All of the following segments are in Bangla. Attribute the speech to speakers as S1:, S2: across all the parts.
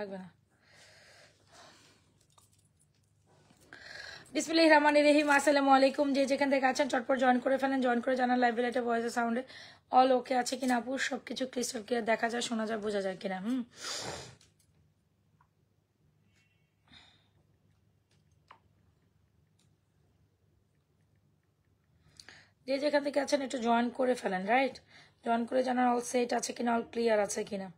S1: লাগবে না। বিসমিল্লাহির রহমানির রহিম। আসসালামু আলাইকুম। যে যেখান থেকে আছেন চটপট জয়েন করে ফেলেন, জয়েন করে জানান লাইভ রিলেটেড ভয়েস সাউন্ডে অল ওকে আছে কিনা আপু, সবকিছু ক্রিস্টাল ক্লিয়ার দেখা যায়, শোনা যায়, বোঝা যায় কিনা। যে যেখান থেকে আছেন একটু জয়েন করে ফেলেন, রাইট? জয়েন করে জানান অল সেট আছে কিনা, অল ক্লিয়ার আছে কিনা।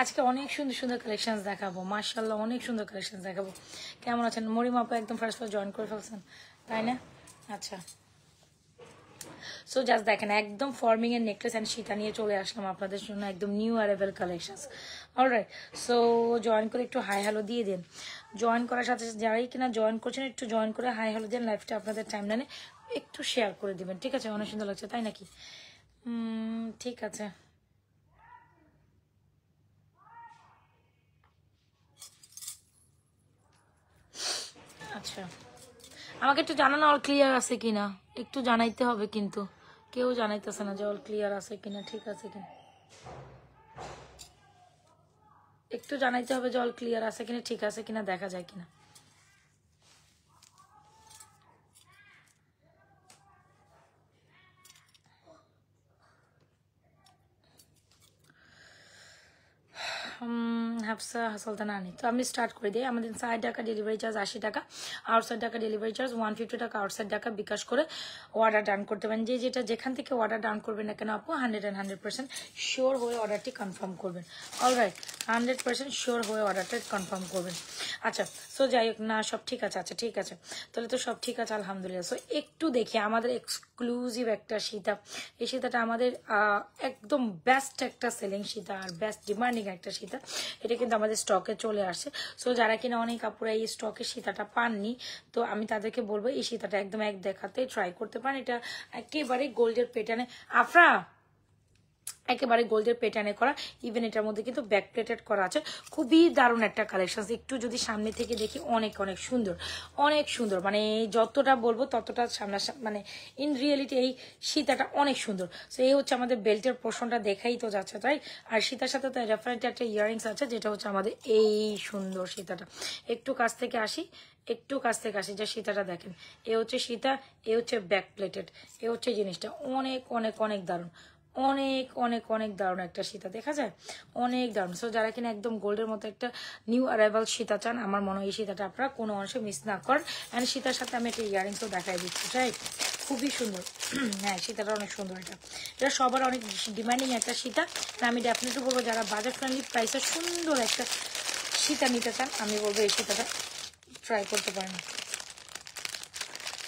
S1: আজকে অনেক সুন্দর সুন্দর কালেকশন দেখাবো, মাশাআল্লাহ অনেক সুন্দর কালেকশন দেখাবো। কেমন আছেন? মরিম আপু একদম ফার্স্ট জয়েন করে ফেলছেন, তাই না? আচ্ছা, সো জাস্ট দেখেন একদম ফর্মিং এর নেকলেস অ্যান্ড সীতা নিয়ে চলে আসলাম আপনাদের জন্য, একদম new arrival collections. Alright, so join করে একটু হাই হ্যালো দিয়ে দিন। জয়েন করার সাথে সাথে যারাই কিনা জয়েন করছেন একটু জয়েন করে হাই হ্যালো দেন, লাইভটা আপনাদের টাইম লাইনে একটু শেয়ার করে দিবেন, ঠিক আছে? অনেক সুন্দর লাগছে, তাই নাকি? ঠিক আছে। আচ্ছা, আমাকে একটু জানানো অল ক্লিয়ার আছে কিনা, একটু জানাইতে হবে, কিন্তু কেউ জানাইতেছে না যে অল ক্লিয়ার আছে কিনা, ঠিক আছে কিনা। একটু জানাইতে হবে যে অল ক্লিয়ার আছে কিনা, ঠিক আছে কিনা, দেখা যায় কিনা। হাফসা সুলতানা আনি। তো আমি স্টার্ট করে দিই। আমাদের সাইড টাকা ডেলিভারি চার্জ 80 টাকা, আউটসাইড টাকা ডেলিভারি চার্জ 150 টাকা, আউটসাইড টাকা বিকাশ করে অর্ডার ডান করতে পারেন। যে যেটা যেখান থেকে অর্ডার ডান করবেন না কেন আপু 100% শিওর হয়ে অর্ডারটি কনফার্ম করবেন। অলরাইট, 100% শিওর হয়ে অর্ডারটা কনফার্ম করবেন। আচ্ছা, সো যাই হোক, না সব ঠিক আছে। আচ্ছা ঠিক আছে, তাহলে তো সব ঠিক আছে আলহামদুলিল্লাহ। সো একটু দেখি আমাদের এক্সক্লুসিভ একটা সীতা, এই সীতাটা আমাদের একদম বেস্ট একটা সেলিং সীতা আর বেস্ট ডিমান্ডিং একটা সীতা। এটা কিন্তু আমাদের স্টকে চলে আসছে। সো যারা কিনা অনেক আপুরা এই স্টকে সীতাটা পাননি, তো আমি তাদেরকে বলবো এই সীতাটা একদম এক দেখাতে ট্রাই করতে পারেন। এটা একেবারে গোল্ডের প্যাটার্নে, আফরা একেবারে গোল্ডের প্যাটার্নে করা, ইভেন এটার মধ্যে কিন্তু ব্যাক প্লেটেড করা আছে। খুবই দারুণ একটা কালেকশন। একটু যদি সামনে থেকে দেখি অনেক অনেক সুন্দর, অনেক সুন্দর, মানে যতটা বলবো ততটা সামনা, মানে ইন রিয়েলিটি এই সীতাটা অনেক সুন্দর। তো এই হচ্ছে আমাদের বেল্টের পোর্শনটা, দেখাই তো যাচ্ছে তাই। আর সীতার সাথে তাই রেফারেন্ট একটা ইয়ারিংস আছে, যেটা হচ্ছে আমাদের এই সুন্দর সীতাটা। একটু কাছ থেকে আসি, একটু কাছ থেকে আসি, যে সীতাটা দেখেন, এ হচ্ছে সীতা, এ হচ্ছে ব্যাক প্লেটেড, এ হচ্ছে জিনিসটা অনেক অনেক অনেক দারুণ, অনেক অনেক অনেক দারুণ একটা সীতা, দেখা যায় অনেক দারুণ। সো যারা কিনা একদম গোল্ডের মতো একটা নিউ অ্যারাইভাল সীতা চান, আমার মনে হয় এই সীতাটা আপনারা কোনো অংশে মিস না করেন। অ্যান্ড সীতার সাথে আমি একটা ইয়ারিংসও দেখাই দিচ্ছি, রাইট? খুবই সুন্দর। হ্যাঁ, সীতাটা অনেক সুন্দর। এটা সবার অনেক ডিমান্ডিং একটা সীতা। আমি ডেফিনেটলি বলবো যারা বাজেট ফ্রেন্ডলি প্রাইসে সুন্দর একটা সীতা নিতে চান, আমি বলবো এই সীতাটা ট্রাই করতে পারেন।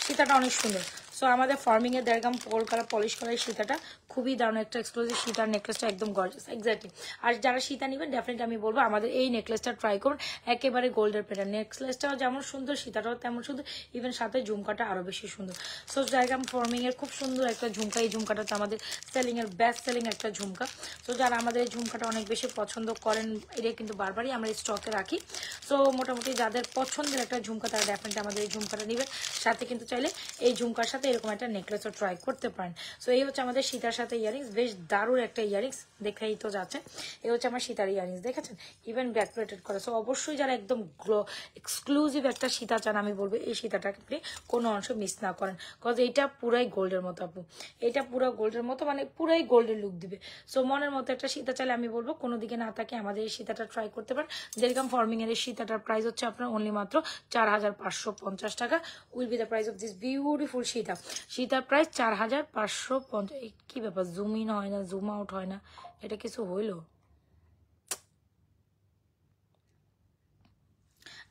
S1: সীতাটা অনেক সুন্দর। সো আমাদের ফার্মিং এর 1.5 গ্রাম পোল কালার পলিশ করা এই সীতাটা খুবই দারুণ একটা এক্সক্লুসিভ সীতার নেকলেসটা, একদম গর্জিয়াস এক্স্যাক্টলি। আর যারা সীতা নেবেন ডেফিনেটলি আমি বলবো আমাদের এই নেকলেসটা ট্রাই করুন, একেবারে গোল্ডের প্যাটার্ন। নেকলেসটাও যেমন সুন্দর, সীতাটাও তেমন সুন্দর, ইভেন সাথে ঝুমকাটা আরো বেশি সুন্দর। সো 1.5 গ্রাম ফার্মিং এর খুব সুন্দর একটা ঝুমকা, এই ঝুমকাটা তো আমাদের সেলিং এর বেস্ট সেলিং একটা ঝুমকা। তো যারা আমাদের এই ঝুমকাটা অনেক বেশি পছন্দ করেন, এটা কিন্তু বারবারই আমরা স্টকে রাখি। সো মোটামুটি যাদের পছন্দের একটা ঝুমকা তারা ডেফিনেটলি আমাদের এই ঝুমকাটা নেবেন। সাথে কিন্তু চাইলে এই ঝুমকার সাথে এরকম একটা নেকলেসও ট্রাই করতে পারেন। সো এই হচ্ছে আমাদের সীতার সাথে ইয়ারিংস, বেশ দারুণ একটা ইয়ারিংস, দেখেই তো যাচ্ছে। এই হচ্ছে আমার সীতার ইয়ারিংস, দেখেছেন ইভেন ব্যাক প্লেটেড করা। সো অবশ্যই যারা একদম এক্সক্লুসিভ একটা সীতা চান, আমি বলবো এই সীতাটা আপনি কোনো অংশ মিস না করেন, বিকজ এইটা পুরাই গোল্ডের মতো আপু, এটা পুরো গোল্ডের মতো, মানে পুরাই গোল্ডের লুক দিবে। সো মনের মতো একটা সীতা চাইলে আমি বলবো কোনো দিকে না থাকে আমাদের এই সীতাটা ট্রাই করতে পারেন। যেরকম ফর্মিং এর এই সীতাটার প্রাইস হচ্ছে আপনার অনলি মাত্র 4550 টাকা, will be the price of this beautiful Sita. সীতার প্রাইস 4550। কি ব্যাপার, জুম ইন হয় না, জুম আউট হয় না, এটা কিছু হইলো?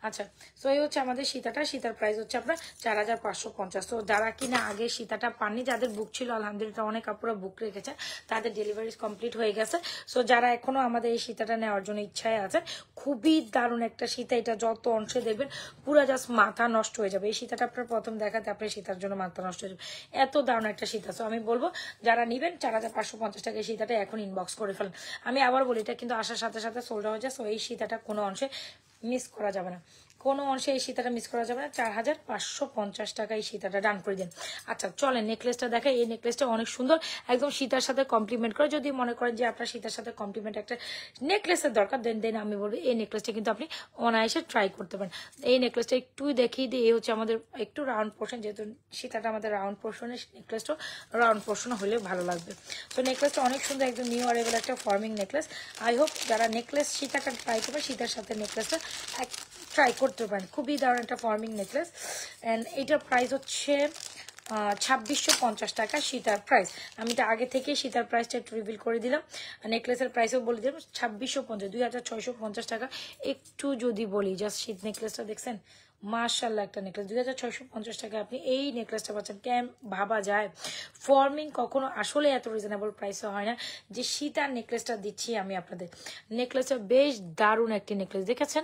S1: আচ্ছা, সো এই হচ্ছে আমাদের সীতাটা, সীতার প্রাইস হচ্ছে আপনার 4550। তো যারা কিনা আগে সীতাটা পাননি, যাদের বুক ছিল আলহামদুলিল্লাহ অনেক আপুরা বুক রেখেছে, তাদের ডেলিভারি কমপ্লিট হয়ে গেছে। সো যারা এখনো আমাদের এই সীতাটা নেওয়ার জন্য ইচ্ছায় আছে, খুবই দারুণ একটা সীতা। এটা যত অংশে দেখবেন পুরো জাস্ট মাথা নষ্ট হয়ে যাবে। এই সীতাটা আপনার প্রথম দেখাতে আপনার সীতার জন্য মাথা নষ্ট হয়ে যাবে, এত দারুণ একটা সীতা। সো আমি বলবো যারা নিবেন 4550 টাকা এই সীতাটা এখন ইনবক্স করে ফেলেন। আমি আবার বলি এটা কিন্তু আসার সাথে সাথে সোল্ড হয়ে যায়। সো এই সীতাটা কোনো অংশে মিস করা যাবে না, কোনো অংশে এই সীতাটা মিস করা যাবে না। 4550 টাকা এই সীতাটা ডান করে দিন। আচ্ছা চলেন নেকলেসটা দেখাই। এই নেকলেসটা অনেক সুন্দর, একদম সীতার সাথে কমপ্লিমেন্ট করে। যদি মনে করেন যে আপনার সীতার সাথে কমপ্লিমেন্ট একটা নেকলেসের দরকার, দেন আমি বলবো এই নেকলেসটা কিন্তু আপনি অনায়াসে ট্রাই করতে পারেন। এই নেকলেসটা একটু দেখিয়ে দিই। এই হচ্ছে আমাদের একটু রাউন্ড পোর্শন, যেহেতু সীতাটা আমাদের রাউন্ড পোর্শনের, নেকলেসটা রাউন্ড পোর্শন হলে ভালো লাগবে। তো নেকলেসটা অনেক সুন্দর, একদম নিউ অ্যারাইভেল একটা ফর্মিং নেকলেস। আই হোপ যারা নেকলেস সীতাটা ট্রাই করবে, সীতার সাথে নেকলেসটা ট্রাই করতে পারেন। খুবই দারুণ একটা ফর্মিং নেকলেস। অ্যান্ড এইটার প্রাইস হচ্ছে 2650 টাকা সীতার প্রাইস। আমি তো আগে থেকে সীতার প্রাইসটা একটু রিভিল করে দিলাম, নেকলেসের প্রাইসও বলে দিলাম 2650, 2650 টাকা। একটু যদি বলি জাস্ট শীত নেকলেসটা দেখছেন, মাশাআল্লাহ একটা নেকলেস 2650 টাকা আপনি এই নেকলেসটা পাচ্ছেন। কেন ভাবা যায় ফর্মিং কখনো আসলে এত রিজনেবল প্রাইসে হয় না, যে সীতার নেকলেসটা দিচ্ছি আমি আপনাদের। নেকলেসটা বেশ দারুণ একটি নেকলেস, দেখেছেন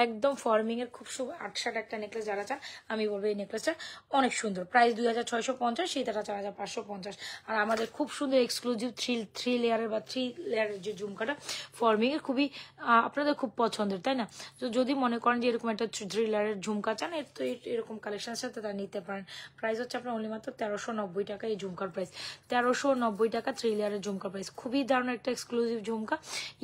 S1: একদম ফর্মিং এর খুব আটসাট একটা নেকলেস। যারা চান আমি বলবো এই নেকলেসটা অনেক সুন্দর। প্রাইস 2650, সীতাটা 4550। আর আমাদের খুব সুন্দর এক্সক্লুসিভ থ্রি লেয়ারের বা 3 লেয়ারের যে ঝুমকাটা ফর্মিং এর, খুবই আপনাদের খুব পছন্দের, তাই না? তো যদি মনে করেন যে এরকম একটা 3 লেয়ারের ঝুমকা চান, তো এরকম কালেকশনের সাথে তারা নিতে পারেন। প্রাইস হচ্ছে আপনার অনলি মাত্র 1390 টাকা এই ঝুমকার প্রাইস। 1390 টাকা 3 লেয়ারের ঝুমকার প্রাইস। খুবই দারুণ একটা এক্সক্লুসিভ ঝুমকা।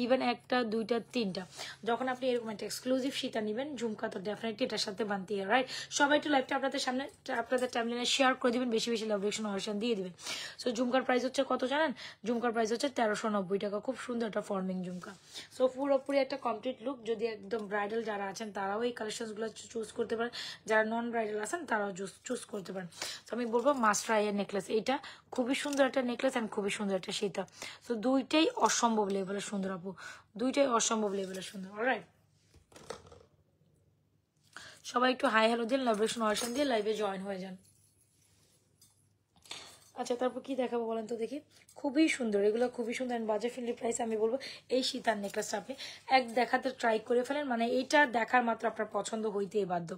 S1: ইভেন একটা, দুইটা, তিনটা, যখন আপনি এরকম একটা এক্সক্লুসিভ সীতা নেবেন ঝুমকা, তো ডেফিনেটলি এটার সাথে বানতে হবে, রাইট? সবাই একটু লাইভটা আপনাদের সামনে, আপনাদের টাইমলাইনে শেয়ার করে দিবেন, বেশি বেশি লাভ রিঅ্যাকশন অপশন দিয়ে দিবেন। সো ঝুমকার প্রাইস হচ্ছে কত জানেন? ঝুমকার প্রাইস হচ্ছে 1390 টাকা। খুব সুন্দর একটা ফর্মিং ঝুমকা। সো পুরোপুরি একটা কমপ্লিট লুক। যদি একদম ব্রাইডাল যারা আছেন তারাও এই কালেকশনগুলো চুজ করতে পারেন, যারা নন ব্রাইডাল আছেন তারাও চুজ করতে পারেন। তো আমি বলবো মাস্ট ট্রাই এর নেকলেস। এইটা খুবই সুন্দর একটা নেকলেস অ্যান্ড খুবই সুন্দর একটা সীতা। তো দুইটাই অসম্ভব লেভেলের সুন্দর আপু, দুইটাই অসম্ভব লেভেলের সুন্দর। অলরাইট, সবাই একটু হাই হ্যালো দিন, লাভ রিঅ্যাকশন অপশন দিয়ে লাইভে জয়েন হয়ে যান। আচ্ছা তারপর কি দেখাবো বলেন তো দেখি। খুবই সুন্দর, এগুলো খুবই সুন্দর বাজেট ফ্রেন্ডলি প্রাইস। আমি বলবো এই সীতার নেকলেসটা আপনি এক দেখাতে ট্রাই করে ফেলেন, মানে এইটা দেখার মাত্র আপনার পছন্দ হইতেই বাধ্য।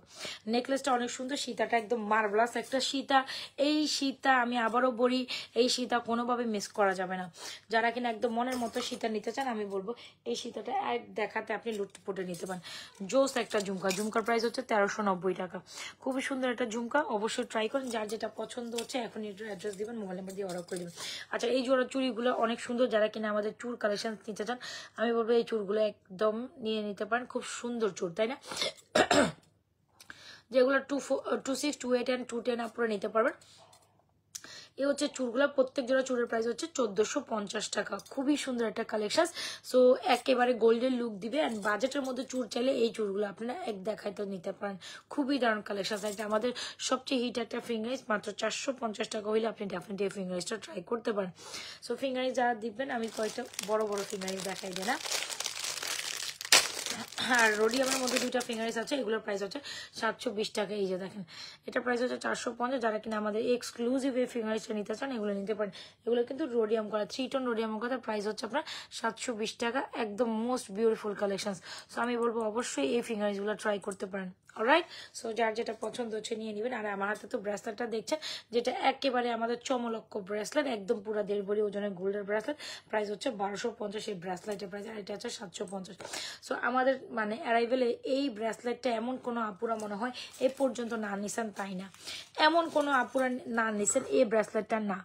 S1: নেকলেসটা অনেক সুন্দর, সীতাটা একদম মার্ভেলাস একটা সীতা। এই সীতা আমি আবারও বলি, এই সীতা কোনোভাবে মিস করা যাবে না। যারা কিনা একদম মনের মতো সীতা নিতে চান, আমি বলবো এই সীতাটা এক দেখাতে আপনি লুটপুটে নিতে পারেন। জোস একটা ঝুমকা। ঝুমকার প্রাইস হচ্ছে 1390 টাকা। খুবই সুন্দর একটা ঝুমকা, অবশ্যই ট্রাই করেন। যার যেটা পছন্দ হচ্ছে এখন অ্যাড্রেস দিবেন, মোবাইল নাম্বার দিয়ে অর্ডার করে দেবেন। আচ্ছা এই জোড়া চুড়িগুলো অনেক সুন্দর, যারা কিনা আমাদের চুর কালেকশন নিতে চান আমি বলবো এই চুড়গুলো একদম নিয়ে নিতে পারেন। খুব সুন্দর চুর, তাই না? যেগুলো 26, 28 and 210 আপনারা নিতে পারবেন। এই হচ্ছে চুড়গুলো, প্রত্যেক জোড়া চুড়ের প্রাইস হচ্ছে 1450 টাকা। খুবই সুন্দর একটা কালেকশন। সো একেবারে গোল্ডেন লুক দিবে অ্যান্ড বাজেটের মধ্যে চুড় চাইলে এই চুড়গুলো আপনারা এক দেখায় তো নিতে পারেন। খুবই দারুণ কালেকশন। এটা আমাদের সবচেয়ে হিট একটা ফিঙ্গারিজ, মাত্র 450 টাকা হইলে আপনি ডেফিনেটলি এই ফিঙ্গারিজটা ট্রাই করতে পারেন। সো ফিঙ্গারিজ যারা দিবেন আমি কয়েকটা বড় বড় ফিঙ্গারিজ দেখাই দিই না। আর রোডিয়ামের মধ্যে দুইটা ফিঙ্গারিজ আছে, এগুলোর প্রাইস হচ্ছে 720 টাকা। এই যে দেখেন এটা প্রাইস হচ্ছে 450। যারা কিনা আমাদের এক্সক্লুসিভ এই ফিঙ্গারিজটা নিতে চান এগুলো নিতে পারেন। এগুলো কিন্তু রোডিয়াম করা, 3 টোন রোডিয়াম করা, প্রাইস হচ্ছে আপনার 720 টাকা। একদম মোস্ট বিউটিফুল কালেকশন। সো আমি বলবো অবশ্যই এই ফিঙ্গারিজগুলো ট্রাই করতে পারেন। অলরাইট, সো যার যেটা পছন্দ হচ্ছে নিয়ে নেবেন। আর আমার হাতে তো ব্রেসলেটটা দেখছেন, যেটা একেবারে আমাদের চমলক্ষ ব্রেসলেট, একদম পুরো 1.5 ভরি ওজনের গোল্ডের ব্রেসলেট। প্রাইস হচ্ছে 1250 এই ব্রেসলেটের প্রাইস, আর এটা হচ্ছে 750। সো আমাদের মানে অ্যারাইভেলে এই ব্রেসলেটটা এমন কোনো আপুরা মনে হয় এ পর্যন্ত না নিছেন, তাই না? এমন কোনো আপুরা না নিছেন এই ব্রেসলেটটা না।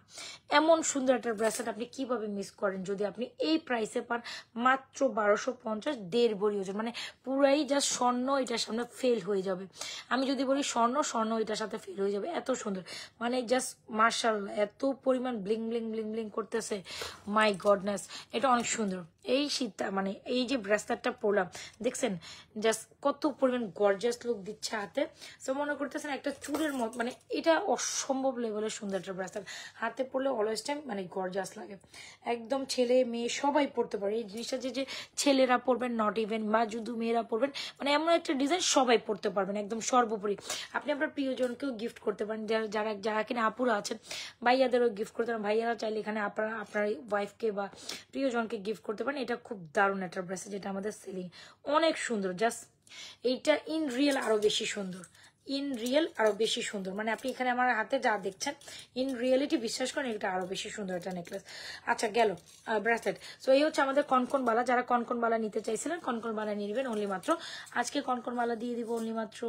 S1: এমন সুন্দর একটা ব্রেসলেট আপনি কিভাবে মিস করেন যদি আপনি এই প্রাইসে পান? মাত্র 1250, 1.5 ভরি ওজন, মানে পুরাই জাস্ট স্বর্ণ এটার সামনে ফেল হয়ে যাবে। আমি যদি বলি স্বর্ণ, স্বর্ণ এটার সাথে ফেল হয়ে যাবে, এত সুন্দর। মানে জাস্ট মার্শাল্লাহ, এত পরিমাণ ব্লিং ব্লিং ব্লিং ব্লিং করতেছে, মাই গডনেস। এটা অনেক সুন্দর। এই শীতটা মানে এই যে ব্রেসলেটটা পরলাম দেখছেন, জাস্ট কত পরিমাণ গর্জিয়াস লুক দিচ্ছে হাতে। সো মনে করতেছেন একটা চুড়ের মত, মানে এটা অসম্ভব লেভেলের সুন্দর একটা ব্রেসলেট। হাতে পরলে অলওয়েজ টাইম মানে গর্জিয়াস লাগে। একদম ছেলে মেয়ে সবাই পরতে পারে এই জিনিসটা। যে ছেলেরা পরবেন, নট ইভেন, বা শুধু মেয়েরা পরবেন, মানে এমন একটা ডিজাইন সবাই পরতে পারবেন একদম সর্বোপরি। আপনি আপনার প্রিয়জনকেও গিফট করতে পারেন, যারা যারা কিনা আপুরা আছেন ভাইয়াদেরও গিফট করতে পারেন। ভাইয়ারা চাইলে এখানে আপনার ওয়াইফকে বা প্রিয়জনকে গিফট করতে পারেন। এটা খুব দারুণ একটা ব্রেসলেট, যেটা আমাদের সেলিং অনেক সুন্দর। জাস্ট এইটা ইন রিয়েল আরো বেশি সুন্দর, ইন রিয়েল আরো বেশি সুন্দর, মানে আপনি এখানে আমার হাতে যা দেখছেন ইন রিয়েলিটি বিশ্বাস করেন এটা আরো বেশি সুন্দর একটা নেকলেস। আচ্ছা গেল ব্রেসলেট। সো এই হচ্ছে আমাদের কনকন বালা, যারা কনকন বালা নিতে চাইছিলেন কনকন বালা নিয়ে নেবেন অনলি মাত্র, আজকে কনকন বালা দিয়ে দিব অনলি মাত্র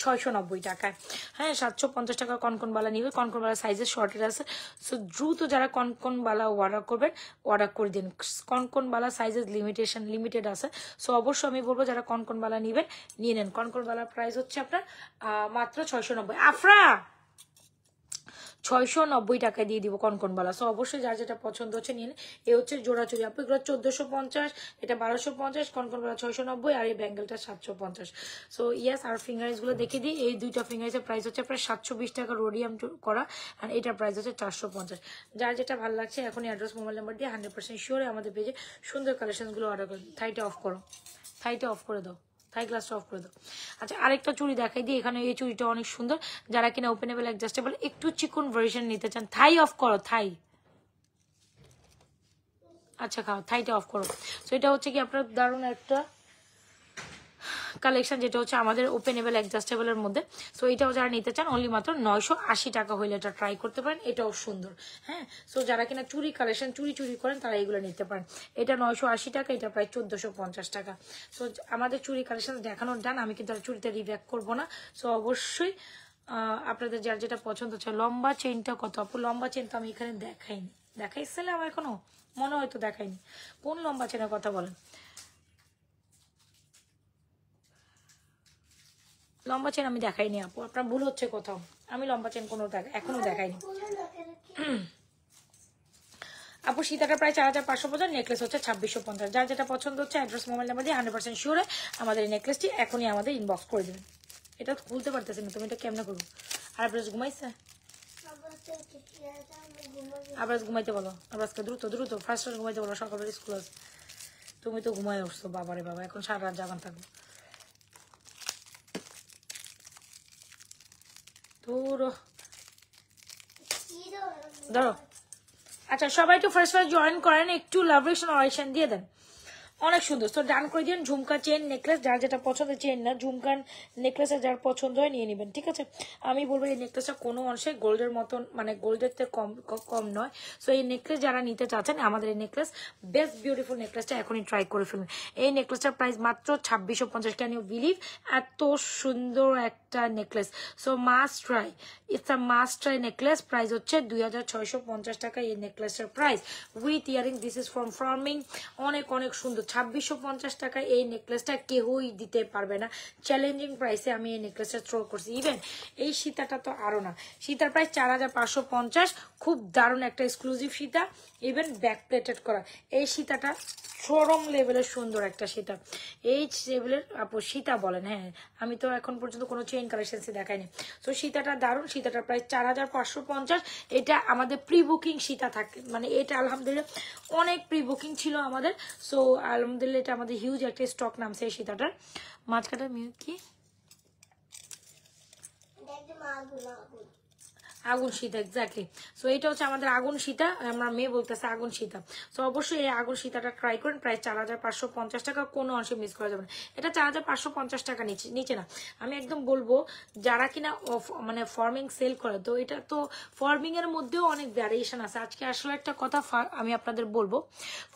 S1: 690 টাকায়। হ্যাঁ 750 টাকা কনকন বালা নিবে, কনকন বালা সাইজের শর্টের আছে। সো দ্রুত যারা কনকন বালা অর্ডার করবেন অর্ডার করে দিন, কনকন বালা সাইজের লিমিটেড আছে। সো অবশ্যই আমি বলবো যারা কনকন বালা নিবেন নিয়ে নেন। কনকন বালার প্রাইস হচ্ছে আপনার মাত্র 690। আফরা 690 টাকায় দিয়ে দিব কনকন বালা। সো অবশ্যই যার যেটা পছন্দ হচ্ছে নিয়ে নেন। এ হচ্ছে জোড়াচুরি, আপু এগুলো 1450, এটা 1250, কনকন বালা 690, আর এই ব্যাঙ্গেলটা 750। সো ইয়াস, আর ফিঙ্গারিংস গুলো দেখে দিই। এই দুইটা ফিঙ্গারিংসের প্রাইস হচ্ছে প্রায় 720 টাকা রোডিয়াম করা, আর এটার প্রাইস হচ্ছে 450। যার যেটা ভালো লাগছে এখনই অ্যাড্রেস মোবাইল নাম্বার দিয়ে 100% শিওর আমাদের পেজে সুন্দর কালেকশন গুলো অর্ডার করুন। থাইটা অফ করো, থাইটা অফ করে দাও, থাই গ্লাসটা অফ করে দাও। আচ্ছা আরেকটা চুড়ি দেখাই দিই, এখানে এই চুড়িটা অনেক সুন্দর, যারা কিনা ওপেনেবল অ্যাডজাস্টেবল একটু চিকন ভার্সন নিতে চান। থাই অফ করো, থাই, আচ্ছা খাও, থাইটা অফ করো। তো এটা হচ্ছে কি আপনার দারুণ একটা কালেকশন, যেটা হচ্ছে আমাদের ওপেনেবল অ্যাডজাস্টেবলের মধ্যে। সো এটাও যারা নিতে চান অনলি মাত্র 980 টাকা হইলে এটা ট্রাই করতে পারেন, এটাও সুন্দর। হ্যাঁ সো যারা কিনা চুরি কালেকশন চুরি করেন তারা এগুলো নিতে পারেন। এটা 980 টাকা, এটা প্রায় 1450 টাকা। সো আমাদের চুরি কালেকশন দেখানোর ডান, আমি কিন্তু আর চুরিতে রিব্যাক করবো না। সো অবশ্যই আপনাদের যার যেটা পছন্দ হচ্ছে। লম্বা চেনটা কত আপু? লম্বা চেন তো আমি এখানে দেখাইনি, দেখাইছিলাম এখনো মনে হয়তো দেখাইনি। কোন লম্বা চেনের কথা বলেন? লম্বা চেন আমি দেখাইনি আপু, আপনার ভুল হচ্ছে কোথাও, আমি লম্বা চেন কোনো এখনো দেখাইনি। আপু সীতাটা প্রায় 4550, নেকলেস হচ্ছে 2650। যার যেটা পছন্দ হচ্ছে অ্যাড্রেস মোবাইল নাম্বার দিয়ে 100% শিওর আমাদের এই নেকলেসটি এখনই আমাদের ইনবক্স করে দেবেন। এটা খুলতে পারতেছি না, তুমি এটা কেমনে করবো? আর আবরাজ ঘুমাইছে? আবরাজ ঘুমাইতে বলো, আবরাজকে দ্রুত দ্রুত ফার্স্ট ঘুমাইতে বলো, সকালের স্কুল আছে। তুমি তো ঘুমাই উঠছো, বাবারে বাবা, এখন সারা রাত জাগান থাকবো। ধরো। আচ্ছা সবাই একটু ফার্স্ট জয়েন করেন, একটু লাভেশন অরেশন দিয়ে দেন, অনেক সুন্দর। তো ডান করে দিন। ঝুমকা চেন নেকলেস যার যেটা পছন্দ, চেন না ঝুমকার নেকলেসের যার পছন্দ হয় নিয়ে নেবেন, ঠিক আছে। আমি বলবো এই নেকলেসটা কোনো অংশে গোল্ডের মতন, মানে গোল্ডের থেকে কম নয়। সো এই নেকলেস যারা নিতে চাচ্ছেন আমাদের এই নেকলেস বেস্ট বিউটিফুল নেকলেসটা এখনই ট্রাই করে ফেলুন। এই নেকলেসটার প্রাইস মাত্র 2650। Can you believe? এত সুন্দর একটা necklace. So must try, it's a must try necklace. Price হচ্ছে 2650 টাকা এই নেকলেসটার price, with earring. This is from forming, অনেক অনেক সুন্দর। 2650 টাকা এই নেকলেসটা কেউই দিতে পারবে না। চ্যালেঞ্জিং প্রাইসে আমি এই নেকলেসটা থ্রো করছি। ইভেন এই সীতাটা তো আরো না, সীতার প্রাইস 4550, খুব দারুণ একটা exclusive Sita, even back plated করা। এই সীতাটা চরম লেভেলের সুন্দর একটা সীতা, এই লেভেলের আপু সীতা বলেন। হ্যাঁ আমি তো এখন পর্যন্ত কোনো চেইন কালেকশন দেখাইনি। তো সীতাটা দারুণ, সীতাটার প্রাইস 4550। এটা আমাদের প্রি বুকিং সীতা থাকে, মানে এটা আলহামদুলিল্লাহ অনেক প্রি বুকিং ছিল আমাদের। সো আলহামদুলিল্লাহ এটা আমাদের হিউজ একটা স্টক নামছে এই সীতাটার। মাঝখানে মিউট কি আগুন সীতা, এক্স্যাক্টলি। সো এটা হচ্ছে আমাদের আগুন সীতা, আমরা মেয়ে বলতেছে আগুন সীতা। সো অবশ্যই এই আগুন সীতাটা ট্রাই করেন। প্রায় 4550 টাকা, কোনো অংশে মিস করা যাবে না। এটা 4550 টাকা নিচে না। আমি একদম বলবো যারা কিনা মানে ফর্মিং সেল করে, তো এটা তো ফর্মিং এর মধ্যেও অনেক ভ্যারিয়েশন আছে। আজকে আসলে একটা কথা আমি আপনাদের বলবো,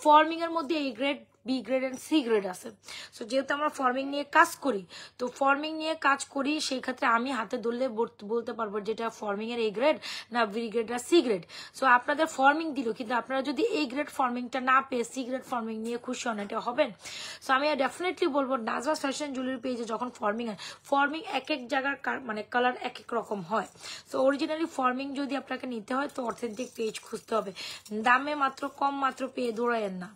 S1: ফর্মিং এর মধ্যে এই grade, B grade and C grade আছে। সো যেহেতু আমরা ফর্মিং নিয়ে কাজ করি, তো ফর্মিং নিয়ে কাজ করি, সেই ক্ষেত্রে আমি হাতে ধরলে বলতে পারবো যেটা ফর্মিং এর এ গ্রেড না বি গ্রেড না সি গ্রেড। সো আপনাদের ফর্মিং দিল, কিন্তু আপনারা যদি এই গ্রেড ফর্মিংটা না পেয়ে সি গ্রেড ফর্মিং নিয়ে খুশি হন, এটা হবেন। সো আমি ডেফিনেটলি বলবো নাজওয়াজ ফ্যাশন জুয়েলারি পেজে যখন ফর্মিং হয়, ফর্মিং এক এক জায়গার মানে কালার এক এক রকম হয়। সো অরিজিনালি ফর্মিং যদি আপনাকে নিতে হয় তো অথেন্টিক পেজ খুঁজতে হবে, দামে মাত্র কম মাত্র পেয়ে দৌড়ায়েন না।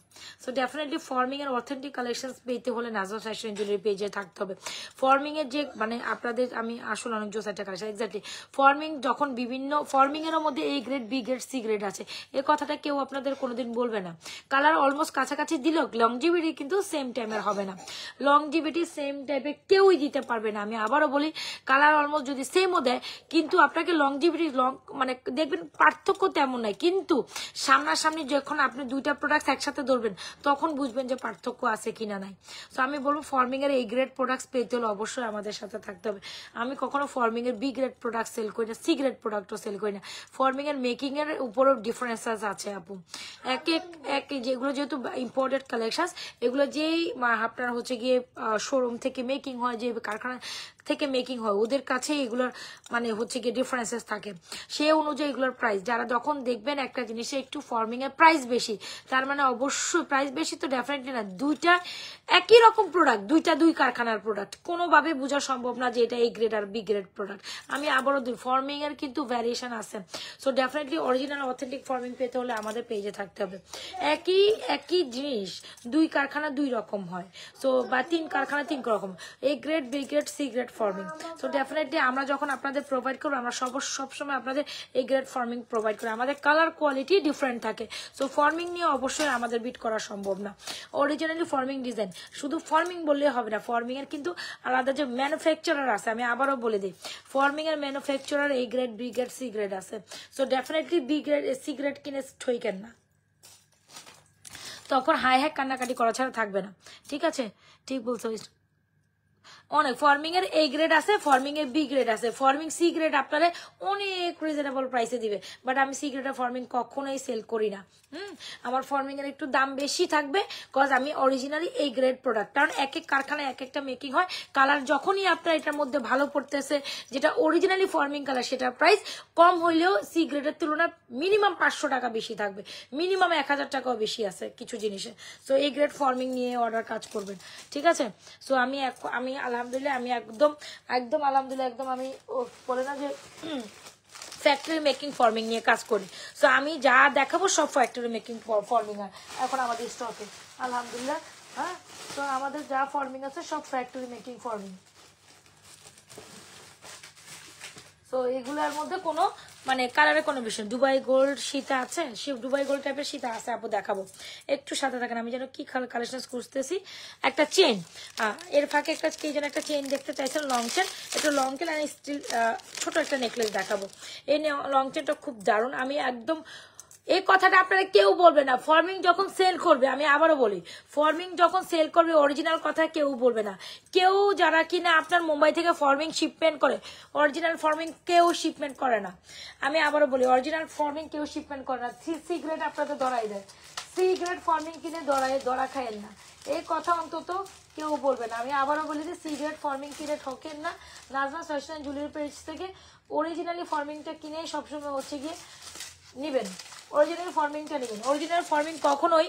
S1: সো ডেফিনেটলি ফর্মিং এর অথেন্টিক কালেকশনস পেতে হলে নাজওয়াজ ফ্যাশন জুয়েলারি পেজে থাকতে হবে। ফর্মিং এর যে মানে আপনাদের আমি আসলে অনেক জোস একটা কালেকশন, এক্স্যাক্টলি ফর্মিং যখন বিভিন্ন ফর্মিং এর মধ্যে এই grade B grade C grade আছে, এই কথাটা কেউ আপনাদের কোনোদিন বলবে না। কালার অলমোস্ট কাছাকাছি দিল, লংজিভিটি কিন্তু সেম টাইমের হবে না, লংজিভিটি সেম টাইপের কেউই দিতে পারবে না। আমি আবারও বলি, কালার অলমোস্ট যদি সেমও দেয়, কিন্তু আপনাকে লংজিভিটি মানে দেখবেন পার্থক্য তেমন নাই, কিন্তু সামনাসামনি যখন আপনি দুইটা প্রোডাক্ট একসাথে ধরবেন তখন বুঝবেন বুঝবেন যে পার্থক্য আছে কিনা নাই। সো আমি বলবো ফর্মিং এর এই গ্রেড প্রোডাক্টস পেতে হলে অবশ্যই আমাদের সাথে থাকতে হবে। আমি কখনো ফর্মিং এর বি গ্রেড প্রোডাক্ট সেল করি না, সি গ্রেড প্রোডাক্টও সেল করি না। ফর্মিং এর মেকিং এর উপরও ডিফারেন্সেস আছে আপু। এক যেগুলো যেহেতু ইম্পোর্টেড কালেকশন, এগুলো যেই আপনার হচ্ছে গিয়ে শোরুম থেকে মেকিং হয়, যে কারখানা থেকে মেকিং হয়, ওদের কাছে এগুলোর মানে হচ্ছে গিয়ে ডিফারেন্সেস থাকে, সেই অনুযায়ী এগুলোর প্রাইস। যারা যখন দেখবেন একটা জিনিসে একটু ফর্মিং এর প্রাইস বেশি, তার মানে অবশ্যই প্রাইস বেশি তো ডেফিনেটলি না, দুইটা একই রকম প্রোডাক্ট, দুই কারখানার প্রোডাক্ট, কোনোভাবে বোঝা সম্ভব না যে এটা এ গ্রেড আর বি গ্রেড প্রোডাক্ট। আমি আবারও ফর্মিং এর কিন্তু ভ্যারিয়েশন আছে। So definitely original authentic forming পেতে হলে আমাদের পেজে থাকতে হবে। একই জিনিস দুই কারখানা দুই রকম হয়, সো বা তিন কারখানা তিন রকম, A grade B grade C grade forming. So definitely আমরা যখন আপনাদের প্রোভাইড করবো, আমরা সবসময় আপনাদের এ গ্রেড ফর্মিং প্রোভাইড করি। আমাদের কালার কোয়ালিটি ডিফারেন্ট থাকে, সো ফর্মিং নিয়ে অবশ্যই আমাদের বিট করা সম্ভব না। অরিজিনালি ফর্মিং ডিজাইন, শুধু ফর্মিং বললে হবে না, ফর্মিং এর কিন্তু আলাদা যে ম্যানুফ্যাকচারার আছে, আমি আবারও বলে দিই, ফর্মিং এর manufacturer A grade B grade C grade আছে। So definitely B grade C grade কিনে ঠইকেন না, তখন হাই হ্যাক কান্নাকাটি করা ছাড়া থাকবে না। ঠিক আছে, ঠিক বলছো। অনেক ফর্মিং এর এ গ্রেড আছে, ফর্মিং এর বি গ্রেড আছে, ফর্মিং সি গ্রেড আপনারা অনেক রিজনেবল প্রাইসে দিবে, বাট আমি সি গ্রেডের ফর্মিং কখনোই সেল করি না। আমার ফর্মিং এর একটু দাম বেশি থাকবে, কজ আমি অরিজিনালি এই গ্রেড প্রোডাক্ট, কারণ এক এক কারখানায় এক একটা মেকিং হয়। কালার যখনই আপনার এটার মধ্যে ভালো পড়তেছে, যেটা অরিজিনালি ফর্মিং কালার, সেটার প্রাইস কম হইলেও সি গ্রেডের তুলনায় মিনিমাম 500 টাকা বেশি থাকবে, মিনিমাম 1000 টাকাও বেশি আছে কিছু জিনিসে। সো এই গ্রেড ফর্মিং নিয়ে অর্ডার কাজ করবেন, ঠিক আছে। সো আমি আলহামদুলিল্লাহ আমি একদম আলহামদুলিল্লাহ একদম আমি বলে না যে ফ্যাক্টরি মেকিং ফর্মিং নিয়ে কাজ করি। সো আমি যা দেখাবো সব ফ্যাক্টরি মেকিং ফর্মিং আর এখন আমাদের স্টকে আলহামদুলিল্লাহ। হ্যাঁ, তো আমাদের যা ফর্মিং আছে সব ফ্যাক্টরি মেকিং ফর্মিং। তো এগুলোর মধ্যে কোনো মানে কালারে কোনো বিষয়, দুবাই গোল্ড সীতা আছে, দুবাই গোল্ড টাইপের সীতা আছে আপু, দেখাবো, একটু সাথে থাকেন। আমি যেন কি কালেকশন খুঁজতেছি, একটা চেন, এর ফাঁকে একটা কি যেন একটা চেন দেখতে চাইছেন, লং চেন, একটু লং চেন আর স্টিল ছোট একটা নেকলেস দেখাবো। এই লং চেনটা খুব দারুণ। আমি একদম এই কথাটা আপনারা কেউ বলবে না, ফর্মিং যখন সেল করবে, আমি আবারও বলি, ফর্মিং যখন সেল করবে অরিজিনাল কথা কেউ বলবে না। কেউ যারা কিনা আপনার মুম্বাই থেকে ফর্মিং শিপমেন্ট করে, অরিজিনাল ফর্মিং কেউ শিপমেন্ট করে না। আমি আবারও বলি, অরিজিনাল ফর্মিং কেউ শিপমেন্ট করে না। সি গ্রেড আপনাদের ধরাই দেয়, সি গ্রেড ফর্মিং কিনে ধরা খায়েন না, এই কথা অন্তত কেউ বলবে না। আমি আবারও বলি যে সি গ্রেড ফর্মিং কিনে ঠকেন না। নাজমা ফ্যাশন জুয়েলারি পেজ থেকে অরিজিনালি ফর্মিংটা কিনে সবসময় হচ্ছে গিয়ে নিবেন, অরিজিনাল ফর্মিংটা নেবেন। অরিজিনাল ফর্মিং কখনোই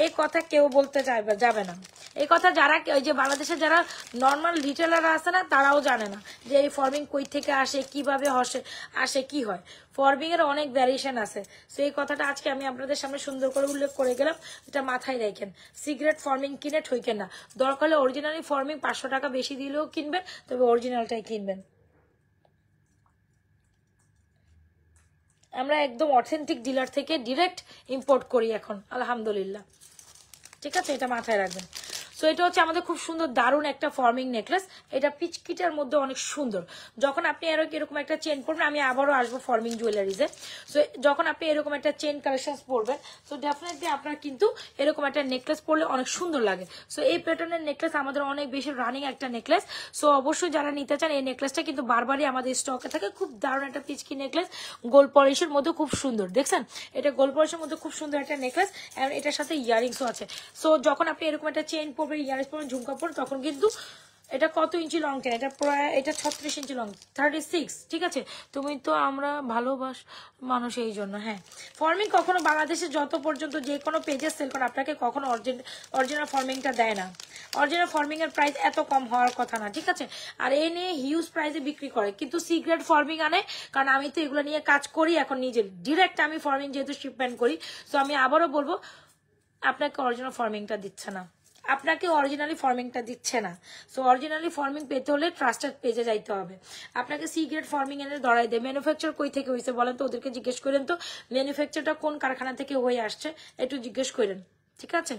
S1: এই কথা কেউ বলতে যাবে না। এই কথা যারা ওই যে বাংলাদেশে যারা নর্মাল রিটেলার আছে না, তারাও জানে না যে এই ফর্মিং কই থেকে আসে, কিভাবে আসে, কি হয়। ফর্মিং এর অনেক ভ্যারিয়েশন আছে। তো এই কথাটা আজকে আমি আপনাদের সামনে সুন্দর করে উল্লেখ করে গেলাম, এটা মাথায় রাখেন। সিগারেট ফর্মিং কিনে ঠইকেন না, দরকার হলে অরিজিনালি ফর্মিং 500 টাকা বেশি দিলেও কিনবেন, তবে অরিজিনালটাই কিনবেন। আমরা একদম অথেন্টিক ডিলার থেকে ডিরেক্ট ইম্পোর্ট করি এখন আলহামদুলিল্লাহ, ঠিক আছে, এটা মাথায় রাখবেন। সো এটা হচ্ছে আমাদের খুব সুন্দর দারুণ একটা ফর্মিং নেকলেস, এটা পিচকিটার মধ্যে অনেক সুন্দর। যখন আপনি এরকম একটা চেন পরবেন, আমি আবারও আসবো ফর্মিং জুয়েলারিজে। সো যখন আপনি এরকম একটা চেন কালেকশন পরবেন, সো ডেফিনেটলি আপনার কিন্তু এরকম একটা নেকলেস পরলে অনেক সুন্দর লাগে। সো এই প্যাটার্নের নেকলেস আমাদের অনেক বেশি রানিং একটা নেকলেস। সো অবশ্যই যারা নিতে চান, এই নেকলেসটা কিন্তু বারবারই আমাদের স্টকে থাকে। খুব দারুণ একটা পিচকি নেকলেস, গোল্ড পলিশের মধ্যে খুব সুন্দর, দেখছেন এটা গোল্ড পলিশের মধ্যে খুব সুন্দর একটা নেকলেস, এবং এটার সাথে ইয়ারিংসও আছে। সো যখন আপনি এরকম একটা চেন পরবেন, ইয়ারিংস পরবেন, ঝুমকা পরবেন, তখন কিন্তু এটা কত ইঞ্চি লং চেন, এটা প্রায় এটা 36 ইঞ্চি লং, 36, ঠিক আছে। তুমি তো আমরা ভালোবাস মানুষ, এই জন্য। হ্যাঁ, ফর্মিং কখনো বাংলাদেশে যত পর্যন্ত যে কোনো পেজে সেল করে, আপনাকে কখনো অরিজিনাল ফর্মিংটা দেয় না। অরিজিনাল ফর্মিং এর প্রাইস এত কম হওয়ার কথা না, ঠিক আছে। আর এ নিয়ে হিউজ প্রাইসে বিক্রি করে, কিন্তু সিগ্রেট ফর্মিং আনে, কারণ আমি তো এগুলো নিয়ে কাজ করি এখন নিজে, ডিরেক্ট আমি ফর্মিং যেহেতু শিপমেন্ট করি। তো আমি আবারও বলবো, আপনাকে অরিজিনাল ফর্মিংটা দিচ্ছে না, আপনাকে অরিজিনালি ফর্মিংটা দিচ্ছে না। সো অরিজিনালি ফর্মিং পেতে হলে ট্রাস্টেড পেজে যাইতে হবে। আপনাকে সি গ্রেড ফর্মিং এনে ধরাই দেয়। ম্যানুফ্যাকচার কই থেকে হয়েছে বলেন তো, ওদেরকে জিজ্ঞেস করেন তো ম্যানুফ্যাকচারটা কোন কারখানা থেকে হয়ে আসছে, একটু জিজ্ঞেস করেন, ঠিক আছে।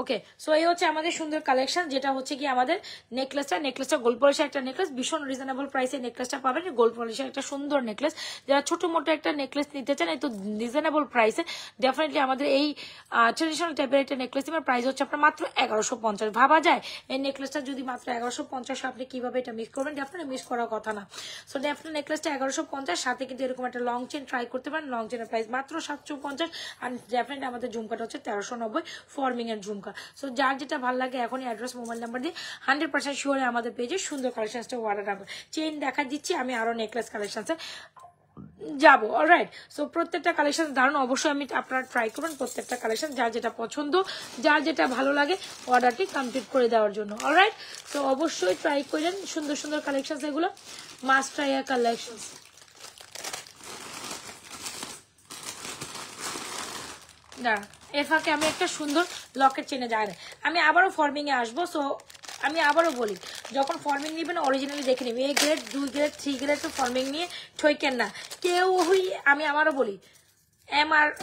S1: ওকে, সো এই হচ্ছে আমাদের সুন্দর কালেকশন, যেটা হচ্ছে কি আমাদের নেকলেসটা গোল্ড পলিশের একটা নেকলেস, ভীষণ রিজনেবল প্রাইসে নেকলেসটা পাবেন। গোল্ড পলিশের একটা সুন্দর নেকলেস, যারা ছোট মোটো একটা নেকলেস নিতে চান এই তো রিজনেবল প্রাইসে, ডেফিনেটলি আমাদের এই ট্রেডিশনাল টাইপের একটা নেকলেস প্রাইস হচ্ছে আপনার মাত্র 1150। ভাবা যায় এই নেকলেসটা যদি মাত্র 1150, আপনি কিভাবে এটা মিস করবেন? ডেফিনেটলি মিস করার কথা না। সো ডেফিনেটলি নেকলেসটা 1150, সাথে কিন্তু এরকম একটা লং চেন ট্রাই করতে পারেন। লং চেনের প্রাইস মাত্র 750, আর ডেফিনেটলি আমাদের ঝুমকাটা হচ্ছে 1390 ফর্মিং এর ঝুমকা। সো যার যেটা ভালো লাগে এখনই অ্যাড্রেস মোবাইল নাম্বার দিয়ে 100% শিওরে আমাদের পেজে সুন্দর কালেকশনসটা অর্ডার রাখবে। চেইন দেখা দিচ্ছি আমি, আরো নেকলেস কালেকশনসে যাবো। অলরাইট, সো প্রত্যেকটা কালেকশন দারুণ, অবশ্যই আমি আপনারা ট্রাই করবেন প্রত্যেকটা কালেকশন, যার যেটা পছন্দ, যার যেটা ভালো লাগে অর্ডারটি কমপ্লিট করে দেওয়ার জন্য। অলরাইট, তো অবশ্যই ট্রাই করেন সুন্দর সুন্দর কালেকশন, এগুলো মাস্ট ট্রাই কালেকশন। দাঁড়া, এর ফাঁকে আমি একটা সুন্দর লকেট চেনে যাই না, আমি আবারও ফর্মিং এ আসবো। সো আমি আবারও বলি, যখন ফর্মিং নিবেন অরিজিনালি দেখে নিবি, এই গ্রেড 2 গ্রেড 3 গ্রেড তো ফর্মিং নিয়ে ঠইকেন না কেউ। আমি আবারও বলি,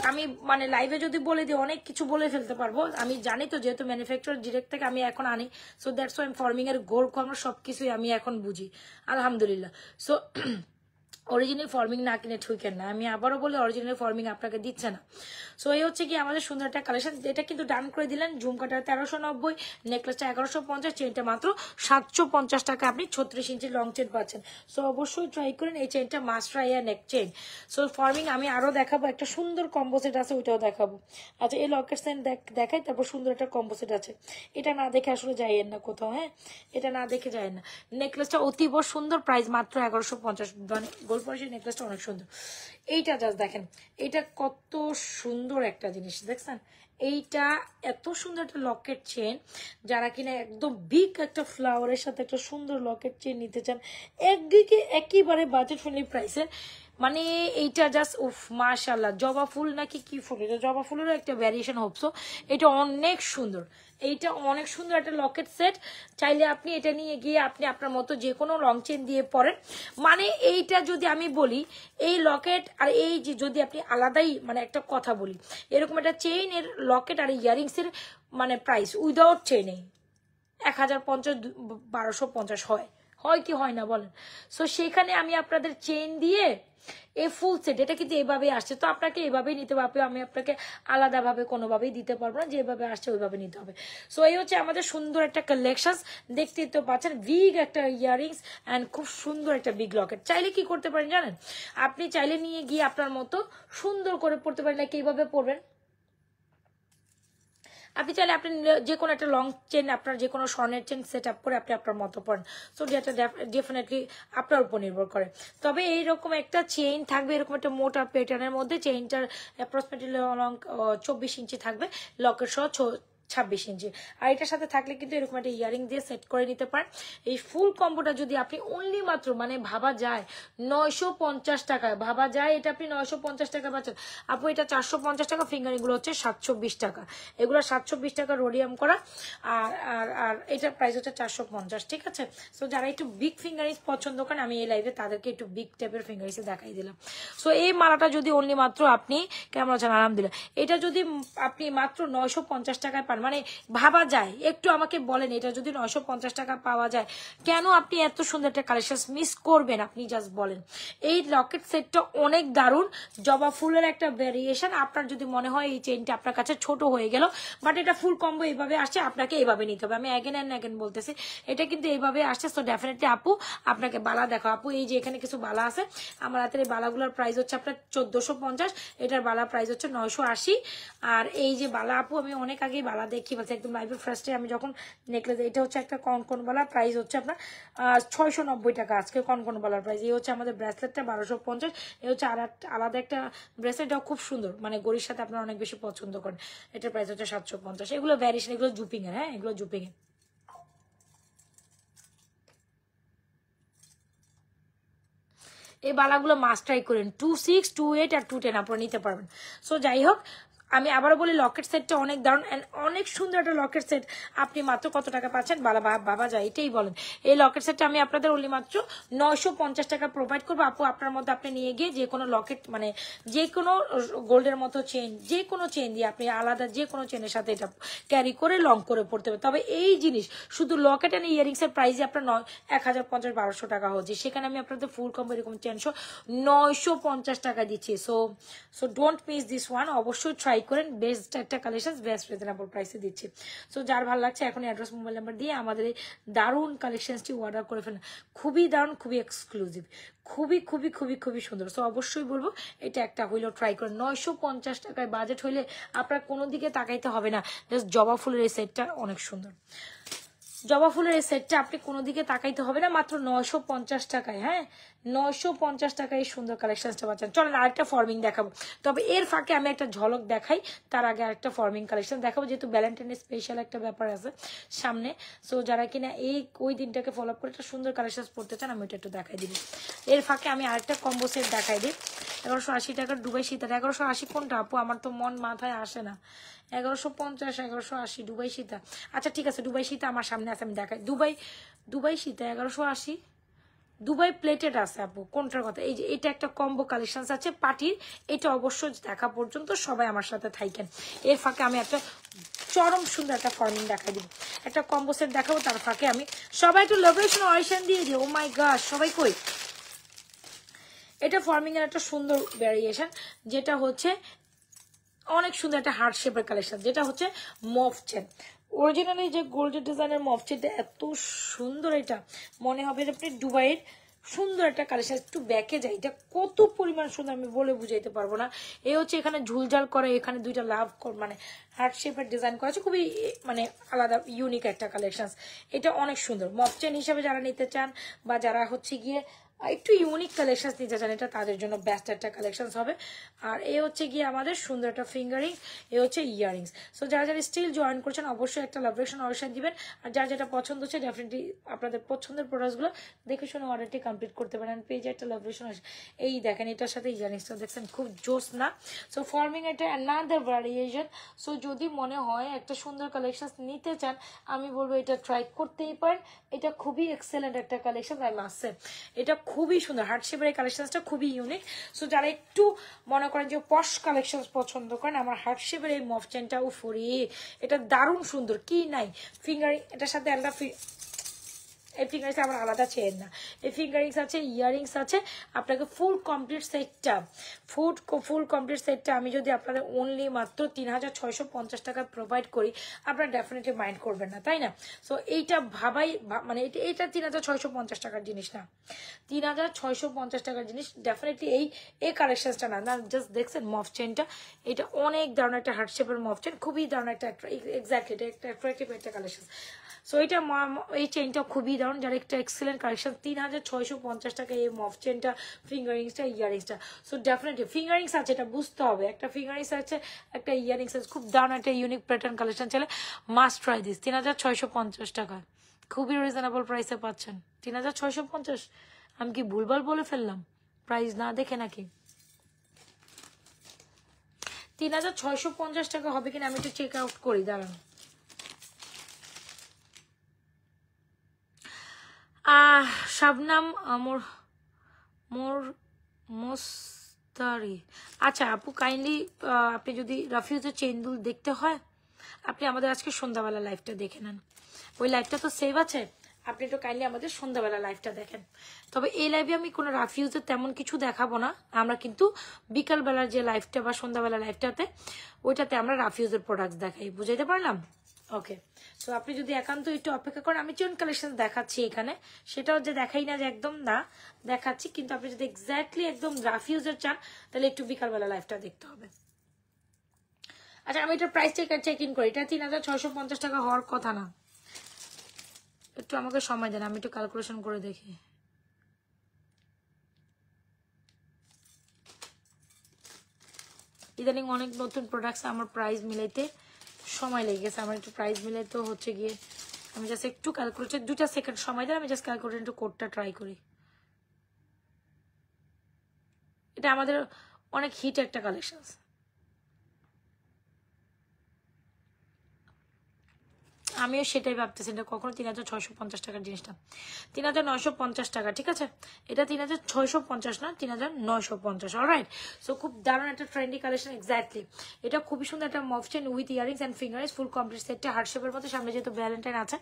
S1: আমি মানে লাইভে যদি বলে দিই অনেক কিছু বলে ফেলতে পারবো। আমি জানি তো, যেহেতু ম্যানুফ্যাকচার ডিরেক্ট থেকে আমি এখন আনি, সো দ্যাটস ওয়াই ফর্মিং এর গোল কর্ম সবকিছুই আমি এখন বুঝি, আলহামদুলিল্লাহ। সো অরিজিনাল ফর্মিং না কিনে ঠুকেন না, আমি আবারও বলি অরিজিনাল ফর্মিং আপনাকে দিচ্ছে না। সো এই হচ্ছে কি আমাদের সুন্দর একটা কালেকশন, এটা কিন্তু ডান করে দিলেন। ঝুমকাটা 1390, নেকলেসটা 1150, চেনটা মাত্র 750 টাকা, আপনি 36 ইঞ্চি লং চেন পাচ্ছেন। সো অবশ্যই ট্রাই করেন, এই চেনটা মাস্ট ট্রাই নেক চেন। সো ফর্মিং আমি আরো দেখাবো, একটা সুন্দর কম্বো সেট আছে ওইটাও দেখাবো। আচ্ছা, এই লকেট সেট দেখাই, তারপর সুন্দর একটা কম্বো সেট আছে, এটা না দেখে আসলে যাইয়েন না কোথাও। হ্যাঁ, এটা না দেখে যায় না। নেকলেসটা অতীব সুন্দর, প্রাইস মাত্র 1150। গোল্ড পলিশের নেকলেসটা অনেক সুন্দর। এইটা জাস্ট দেখেন, এটা কত সুন্দর একটা জিনিস দেখছেন। এইটা এত সুন্দর একটা লকেট চেন, যারা কিনা একদম বিগ একটা ফ্লাওয়ারের সাথে একটা সুন্দর লকেট চেন নিতে চান, একদিকে একেবারে বাজেট ফ্রেন্ডলি প্রাইসের, মানে এইটা জাস্ট উফ মাশাআল্লাহ। জবা ফুল নাকি কি ফুল, এটা জবা ফুলেরও একটা ভ্যারিয়েশন হোপসো। এটা অনেক সুন্দর, এইটা অনেক সুন্দর একটা লকেট সেট। চাইলে আপনি এটা নিয়ে গিয়ে আপনি আপনার মতো যে কোনো লং চেন দিয়ে পরেন। মানে এইটা যদি আমি বলি, এই লকেট আর এই যে যদি আপনি আলাদাই মানে একটা কথা বলি, এরকম একটা চেইন এর লকেট আর ইয়ারিংস এর মানে প্রাইস উইদাউট চেইনে 1050 1250 হয় কি হয় না বলেন? সো সেখানে আমি আপনাদের চেইন দিয়ে এই ফুল সেট, এটা কিন্তু এভাবে আসছে, তো আপনাকে এভাবেই নিতে হবে। আমি আপনাকে আলাদাভাবে কোনোভাবেই দিতে পারবো না, যেভাবে আসছে ওইভাবে নিতে হবে। সো এই হচ্ছে আমাদের সুন্দর একটা কালেকশন, দেখতেই তো পাচ্ছেন, বিগ একটা ইয়ারিংস অ্যান্ড খুব সুন্দর একটা বিগ লকেট। চাইলে কি করতে পারেন জানেন, আপনি চাইলে নিয়ে গিয়ে আপনার মতো সুন্দর করে পড়তে পারেন, না এইভাবে পড়বেন। আপনি চাইলে আপনি যে কোনো একটা লং চেন, আপনার যে কোনো স্বর্ণের চেন সেট আপ করে আপনি আপনার মতো পড়েন। সো যেটা ডেফিনেটলি আপনার উপর নির্ভর করে। তবে এইরকম একটা চেইন থাকবে, এরকম একটা মোটা প্যাটার্নের মধ্যে, চেইনটার অ্যাপ্রক্সিমেটলি লং 24 ইঞ্চি থাকবে, লকেট সহ 26 ইঞ্চি। আর এটার সাথে থাকলে কিন্তু এরকম একটা ইয়ারিং দিয়ে সেট করে নিতে পারেন। এই ফুল কম্বোটা যদি আপনি অনলি মাত্র মানে ভাবা যায় 950 টাকায়, ভাবা যায় এটা আপনি 950 টাকা পাচ্ছেন। আপু এটা 450 টাকা, ফিঙ্গারিং গুলো হচ্ছে 720 টাকা, এগুলো 720 টাকা রোডিয়াম করা, আর আর আর এটার প্রাইস হচ্ছে 450। ঠিক আছে, সো যারা একটু বিগ ফিঙ্গারিংস পছন্দ করেন, আমি এই লাইভে তাদেরকে একটু বিগ টাইপের ফিঙ্গারিংস দেখাই দিলাম। সো এই মালাটা যদি অনলি মাত্র আপনি, কেমন আছেন আলহামদুলিল্লাহ, এটা যদি আপনি মাত্র 950 টাকায় পান, মানে ভাবা যায়, একটু আমাকে বলেন এটা যদি 950 টাকা পাওয়া যায়, কেন আপনি এত সুন্দর একটা কালেকশন মিস করবেন? আপনি জাস্ট বলেন। এই লকেট সেটটা অনেক দারুণ, জবা ফুলের একটা ভেরিয়েশন। আপনার যদি মনে হয় এই চেইনটা আপনার কাছে ছোট হয়ে গেল, বাট এটা ফুল কম্বো এইভাবে আসছে, আপনাকে এইভাবে নিতে হবে। আমি অ্যাগেন অ্যান্ড অ্যাগেন বলতেছি, এটা কিন্তু এইভাবে আসছে। সো ডেফিনেটলি আপু আপনাকে বালা দেখো। আপু এই যে এখানে কিছু বালা আছে, আমার হাতের এই বালাগুলোর প্রাইস হচ্ছে আপনার 1450, এটার বালা প্রাইস হচ্ছে 980। আর এই যে বালা আপু আমি অনেক আগেই বালা দেখি বলছি, একদম লাইভের ফার্স্টে আমি যখন নেকলেস, এটা হচ্ছে একটা কনকন বালা, প্রাইস হচ্ছে আপনার 690 টাকা আজকে কনকন বালার প্রাইস। এই হচ্ছে আমাদের ব্রেসলেটটা 1250, এই হচ্ছে আলাদা একটা ব্রেসলেট, এটাও খুব সুন্দর, মানে গড়ির সাথে আপনারা অনেক বেশি পছন্দ করেন। এটার প্রাইস হচ্ছে 750। এগুলো ভ্যারিয়েশন, এগুলো জুপিং এর, হ্যাঁ এগুলো জুপিং এর। এই বালাগুলো মাস্ট ট্রাই করেন, 26, 28 আর 210 আপনারা নিতে পারবেন। সো যাই হোক, আমি আবারও বলি লকেট সেটটা অনেক দারুণ অ্যান্ড অনেক সুন্দর একটা লকেট সেট। আপনি মাত্র কত টাকা পাচ্ছেন বাবা যায় এটাই বলেন। এই লকেট সেটটা আমি আপনাদের ওনলি মাত্র 950 টাকা প্রোভাইড করবো আপু। আপনার মধ্যে আপনি নিয়ে গিয়ে যে কোনো লকেট মানে যে কোনো গোল্ডের মতো চেন, যে কোনো চেন দিয়ে আপনি আলাদা যে কোনো চেনের সাথে এটা ক্যারি করে লং করে পড়তে হবে। তবে এই জিনিস শুধু লকেট অ্যান্ড ইয়ারিংসের প্রাইসে আপনার 1050-1200 টাকা হচ্ছে, সেখানে আমি আপনাদের ফুল কম্বো এরকম 950 টাকা দিচ্ছি। So don't miss this one, অবশ্যই ট্রাই করেন। বেস্ট একটা কালেকশন, বেস্ট রিজনেবল প্রাইসে দিচ্ছি। সো যার ভালো লাগছে এখন অ্যাড্রেস মোবাইল নাম্বার দিয়ে আমাদের এই দারুণ কালেকশনসটি অর্ডার করে ফেলেন। খুবই দারুণ, খুবই এক্সক্লুসিভ, খুবই খুবই খুবই খুবই সুন্দর। সো অবশ্যই বলবো এটা একটা হইলেও ট্রাই করেন। 950 টাকায় বাজেট হইলে আপনার কোনো দিকে তাকাইতে হবে না। জাস্ট জবা ফুলের এই সেটটা অনেক সুন্দর। জবা ফুলের এই সেটটা আপনি কোনো দিকে তাকাইতে হবে না, মাত্র 950 টাকায়। হ্যাঁ, 950 টাকায় এই সুন্দর কালেকশনটা পাচ্ছেন। চলেন আরেকটা ফর্মিং দেখাবো, তবে এর ফাঁকে আমি একটা ঝলক দেখাই, তার আগে আরেকটা ফর্মিং কালেকশন দেখাবো, যেহেতু ভ্যালেন্টাইনের স্পেশাল একটা ব্যাপার আছে সামনে। সো যারা কিনা ওই দিনটাকে ফলো আপ করে একটা সুন্দর কালেকশন পড়তে চান, আমি ওইটা একটু দেখাই দিব। এর ফাঁকে আমি আরেকটা কম্বো সেট দেখাই দিই। 1180 টাকার দুবাই সীতার। 1180 কোনটা আপু? আমার তো মন মাথায় আসে না। 1150, 1180 দুবাই সীতা। আচ্ছা ঠিক আছে, দুবাই সীতা আমার সামনে আছে, আমি দেখাই। দুবাই সীতা 1180 দুবাই প্লেটেড আছে আপু। কোনটার কথা? এই যে এটা একটা কম্বো কালেকশন আছে পার্টির, এটা অবশ্যই দেখা পর্যন্ত সবাই আমার সাথে থাকেন। এর ফাঁকে আমি একটা চরম সুন্দর একটা ফর্মিং দেখাই দিব, একটা কম্বো সেট দেখাবো। তার ফাঁকে আমি সবাই একটু লোকেশন অরিশন দিয়ে দিই। ও মাই গড, সবাই কই? এটা ফর্মিং এর একটা সুন্দর ভ্যারিয়েশন, যেটা হচ্ছে অনেক সুন্দর একটা হার্ট শেপের কালেকশন, যেটা হচ্ছে মফ চেন। অরিজিনালি যে গোল্ডের ডিজাইনের মফ চেনটা এত সুন্দর, এটা মনে হবে আপনি দুবাইয়ের সুন্দর একটা কালেকশন। একটু ব্যাকে যায়, এটা কত পরিমাণ সুন্দর আমি বলে বুঝাইতে পারবো না। এই হচ্ছে এখানে ঝুলঝাল করা, এখানে দুইটা লাভ মানে হার্ট শেপের ডিজাইন করা আছে, খুবই মানে আলাদা ইউনিক একটা কালেকশন। এটা অনেক সুন্দর মফ চেন হিসাবে যারা নিতে চান, বা যারা হচ্ছে গিয়ে একটু ইউনিক কালেকশন নিতে চান, এটা তাদের জন্য বেস্ট একটা কালেকশন হবে। আর এই হচ্ছে গিয়ে আমাদের সুন্দর একটা ফিঙ্গারিং, এ হচ্ছে ইয়ারিংস। সো যারা যারা স্টিল জয়েন করছেন অবশ্যই একটা লাভরেশন অরিশন দিবেন। আর যার যেটা পছন্দ হচ্ছে ডেফিনেটলি আপনাদের পছন্দের প্রোডাক্টসগুলো দেখে শুনে অর্ডারটি কমপ্লিট করতে পারেন। পেজে একটা লাভরেশন এই দেখেন, এটার সাথে ইয়ারিংসটা দেখছেন, খুব জোস না? সো ফর্মিং এটা অ্যানাদার ভ্যারিয়েশন। সো যদি মনে হয় একটা সুন্দর কালেকশন নিতে চান, আমি বলবো এটা ট্রাই করতেই পারেন। এটা খুবই এক্সেলেন্ট একটা কালেকশন, আই মাস্ট সে এটা খুবই সুন্দর। হার্ট শেপের এই কালেকশনটা খুবই ইউনিক। সো যারা একটু মনে করেন যে পশ কালেকশন পছন্দ করেন, আমার হার্ট শেপের এই মফ চেনটা উফরি, এটা দারুণ সুন্দর। কি নাই ফিঙ্গারিং, এটার সাথে একটা এই ফিঙ্গারিংস আমার আলাদা চেন না, এই ফিঙ্গারিংস আছে, ইয়ারিংস আছে। আপনাকে ফুল কমপ্লিট সেটটা আমি যদি আপনাদের অনলি মাত্র 3650 টাকা প্রোভাইড করি, আপনারা ডেফিনেটলি মাইন্ড করবেন না, তাই না? সো এইটা ভাবাই মানে এটা 3650 টাকার জিনিস না, 3650 টাকার জিনিস ডেফিনেটলি এই কালেকশনটা না। জাস্ট দেখছেন মফ চেনটা, এটা অনেক ধরনের একটা হার্ট শেপের মফ চেন, খুবই ধরনের একটা এক্স্যাক্টলি এটা একটা অ্যাট্রাকটিভ একটা কালেকশন। সো এটা এই চেনটা খুবই দারুণ, যারা একটা এক্সেলেন্ট কালেকশন। 3650 টাকা এই মফ চেনটা, ফিঙ্গারিংসটা, ইয়ারিংসটা। সো ডেফিনেটলি ফিঙ্গারিংস আছে, এটা বুঝতে হবে। একটা ফিঙ্গারিংস আছে, একটা ইয়ারিংস আছে, খুব দারুণ একটা ইউনিক প্যাটার্ন কালেকশন চলে। Must try this. 3650 টাকা খুবই রিজনেবল প্রাইসে পাচ্ছেন। 3650, আমি কি ভুলভাল বলে ফেললাম প্রাইস না দেখে নাকি? 3650 টাকা হবে কিনা আমি একটু চেক আউট করি, দাঁড়ান। শাবনাম মোস্তারি। আচ্ছা আপু, কাইন্ডলি আপনি যদি রাফিউজের চেইন দুল দেখতে হয়, আপনি আমাদের আজকে সন্ধ্যাবেলা লাইভটা দেখে নেন। ওই লাইভটা তো সেভ আছে, আপনি একটু কাইন্ডলি আমাদের সন্ধ্যাবেলা লাইভটা দেখেন। তবে এই লাইভে আমি কোনো রাফিউজের তেমন কিছু দেখাবো না, আমরা কিন্তু বিকালবেলার যে লাইভটা বা সন্ধ্যাবেলা লাইভটাতে, ওইটাতে আমরা রাফিউজের প্রোডাক্টস দেখাই। বুঝাইতে পারলাম? ওকে। সো আপনি যদি একান্ত একটু অপেক্ষা করেন, আমি চেন কালেকশন দেখাচ্ছি এখানে, সেটাও যে দেখাই না যে একদম না, দেখাচ্ছি। কিন্তু আপনি যদি এক্স্যাক্টলি একদম রাফিউজের চান, তাহলে একটু বিকালবেলা লাইভটা দেখতে হবে। আচ্ছা আমি এটা প্রাইস চেক ইন করি, এটা 3650 টাকা হওয়ার কথা না। একটু আমাকে সময় দেন, আমি একটু ক্যালকুলেশন করে দেখি। ইদানিং অনেক নতুন প্রোডাক্টস, আমার প্রাইস মিলাইতে সময় লেগে গেছে। আমার একটু প্রাইস মিলাইতে হচ্ছে গিয়ে, আমি জাস্ট একটু ক্যালকুলেটর 2টা সেকেন্ড সময় দেন, আমি জাস্ট ক্যালকুলেটর একটু কোডটা ট্রাই করি। এটা আমাদের অনেক হিট একটা কালেকশন। আমিও সেটাই ভাবতেছি, এটা কখনো 3650 টাকার জিনিসটা 3950 টাকা, ঠিক আছে? এটা 3650 না, 3950। অলরাইট, সো খুব দারুণ একটা ট্রেন্ডি কালেকশন। এক্স্যাক্টলি এটা খুবই সুন্দর একটা মফ chain with earrings and finger rings, full complete সেটটা হার্ট শেপের মতো। সামনে যেহেতু ভ্যালেন্টাইন আছে,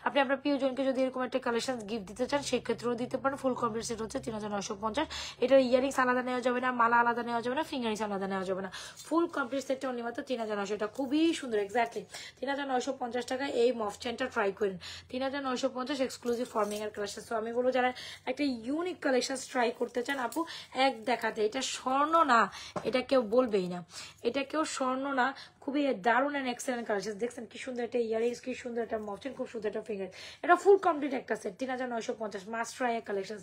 S1: আপনি আপনার প্রিয়জনকে যদি এরকম একটা কালেকশন গিফট দিতে চান সেক্ষেত্রেও দিতে পারেন। ফুল কমপ্লিট সেট হচ্ছে 3950। এটার ইয়ারিংস আলাদা নেওয়া যাবে না, মালা আলাদা নেওয়া যাবে না, ফিঙ্গারিংস আলাদা নেওয়া যাবে না। ফুল কমপ্লিট সেটটা অনলি মাত্র 3900। এটা খুবই সুন্দর। এক্স্যাক্টলি 3950 টাকা এই মফ চেনটা ট্রাই করেন। 3950 এক্সক্লুসিভ ফর্মিং এর কালেকশন। তো আমি বলবো যারা একটা ইউনিক কালেকশন ট্রাই করতে চান আপু, এক দেখাতে, এটা স্বর্ণ না, এটা কেউ বলবেই না, এটা কেউ স্বর্ণ না, খুবই দারুণ এন্ড এক্সেলেন্ট কালেকশন। দেখছেন কি সুন্দর একটা ইয়ারিংস, কি সুন্দর একটা মফ চেন, খুব সুন্দর একটা ফিঙ্গার। এটা ফুল কমপ্লিট একটা সেট 3950। মাস্ট ট্রাই এর কালেকশন,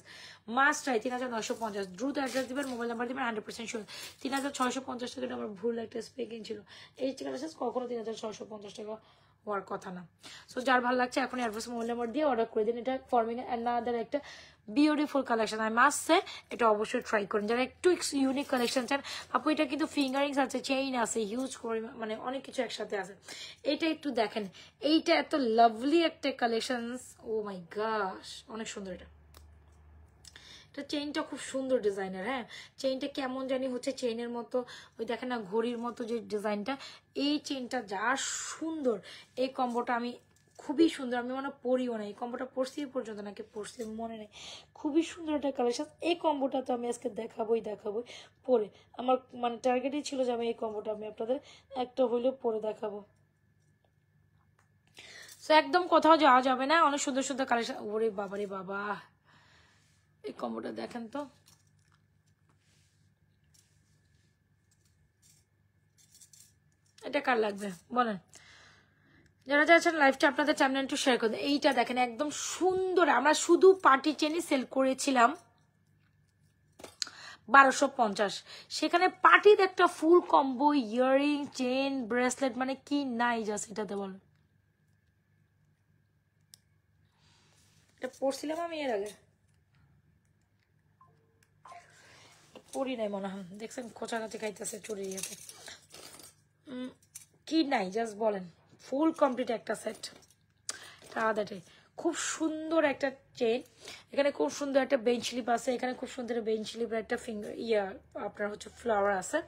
S1: মাস্ট ট্রাই 3950। দ্রুত অ্যাড্রেস দিবেন, মোবাইল নাম্বার দিবেন, 100% শিওর। 3650 টাকা আমার ভুল একটা স্পেকিং ছিল। এই কালেকশন কখনো 3650 টাকা হওয়ার কথা না। সো যার ভালো লাগছে এখন অ্যাড্রেস মোবাইল নাম্বার দিয়ে অর্ডার করে দিন। এটা ফর্মিং অ্যানাদার একটা beautiful collection, I must say এটা অবশ্যই ট্রাই করুন যারা একটু ইউনিক কালেকশন চান। আপু এটা কিন্তু ফিঙ্গারিংস আছে, চেইন আছে, হিউজ পরিমাণ, মানে অনেক কিছু একসাথে আছে। এইটা একটু দেখেন, এইটা এত লাভলি একটা কালেকশন, ও মাই গশ, অনেক সুন্দর। এটা চেইনটা খুব সুন্দর ডিজাইনের। হ্যাঁ, চেইনটা কেমন জানি হচ্ছে চেইনের মতো, ওই দেখেন না ঘড়ির মতো যে ডিজাইনটা, এই চেইনটা যা সুন্দর। এই কম্বোটা আমি খুবই সুন্দর, আমি মনে পরিও না, এই কম্বোটা পরছি পর্যন্ত নাকি পরছি মনে নেই। খুবই সুন্দর একটা কালেকশন। এই কম্বোটা তো আমি আজকে দেখাবোই পরে। আমার মানে টার্গেটই ছিল যে আমি এই কম্বোটা আমি আপনাদের একটা হইলেও পরে দেখাবো। তো একদম কোথাও যাওয়া যাবে না, অনেক সুন্দর সুন্দর কালেকশন। ওরে বাবা রে বাবা, এই কম্বোটা দেখেন তো, এটা কার লাগবে বলেন? যারা যাচ্ছেন লাইভটা আপনাদের চ্যানেল একটু শেয়ার করে দেন। এইটা দেখেন একদম সুন্দর, আমরা শুধু পার্টি চেনই সেল করেছিলাম 1250, সেখানে পার্টির একটা ফুল কম্বো ইয়ারিং চেন ব্রেসলেট, মানে কি নাই জাস্ট এটাতে বলেন। এটা পরছিলাম আমি এর আগে, পরি নাই মনে হয়, দেখছেন খোঁচাকাছি খাইতেছে চুরির ইয়েতে। কি নাই জাস্ট বলেন। ফুল কমপ্লিট একটা সেট, আলাদাটাই খুব সুন্দর একটা চেন। এখানে খুব সুন্দর একটা বেঞ্চ স্লিপ আছে, এখানে খুব সুন্দর বেঞ্চ স্লিপ একটা ফিঙ্গার আপনার হচ্ছে ফ্লাওয়ার আছে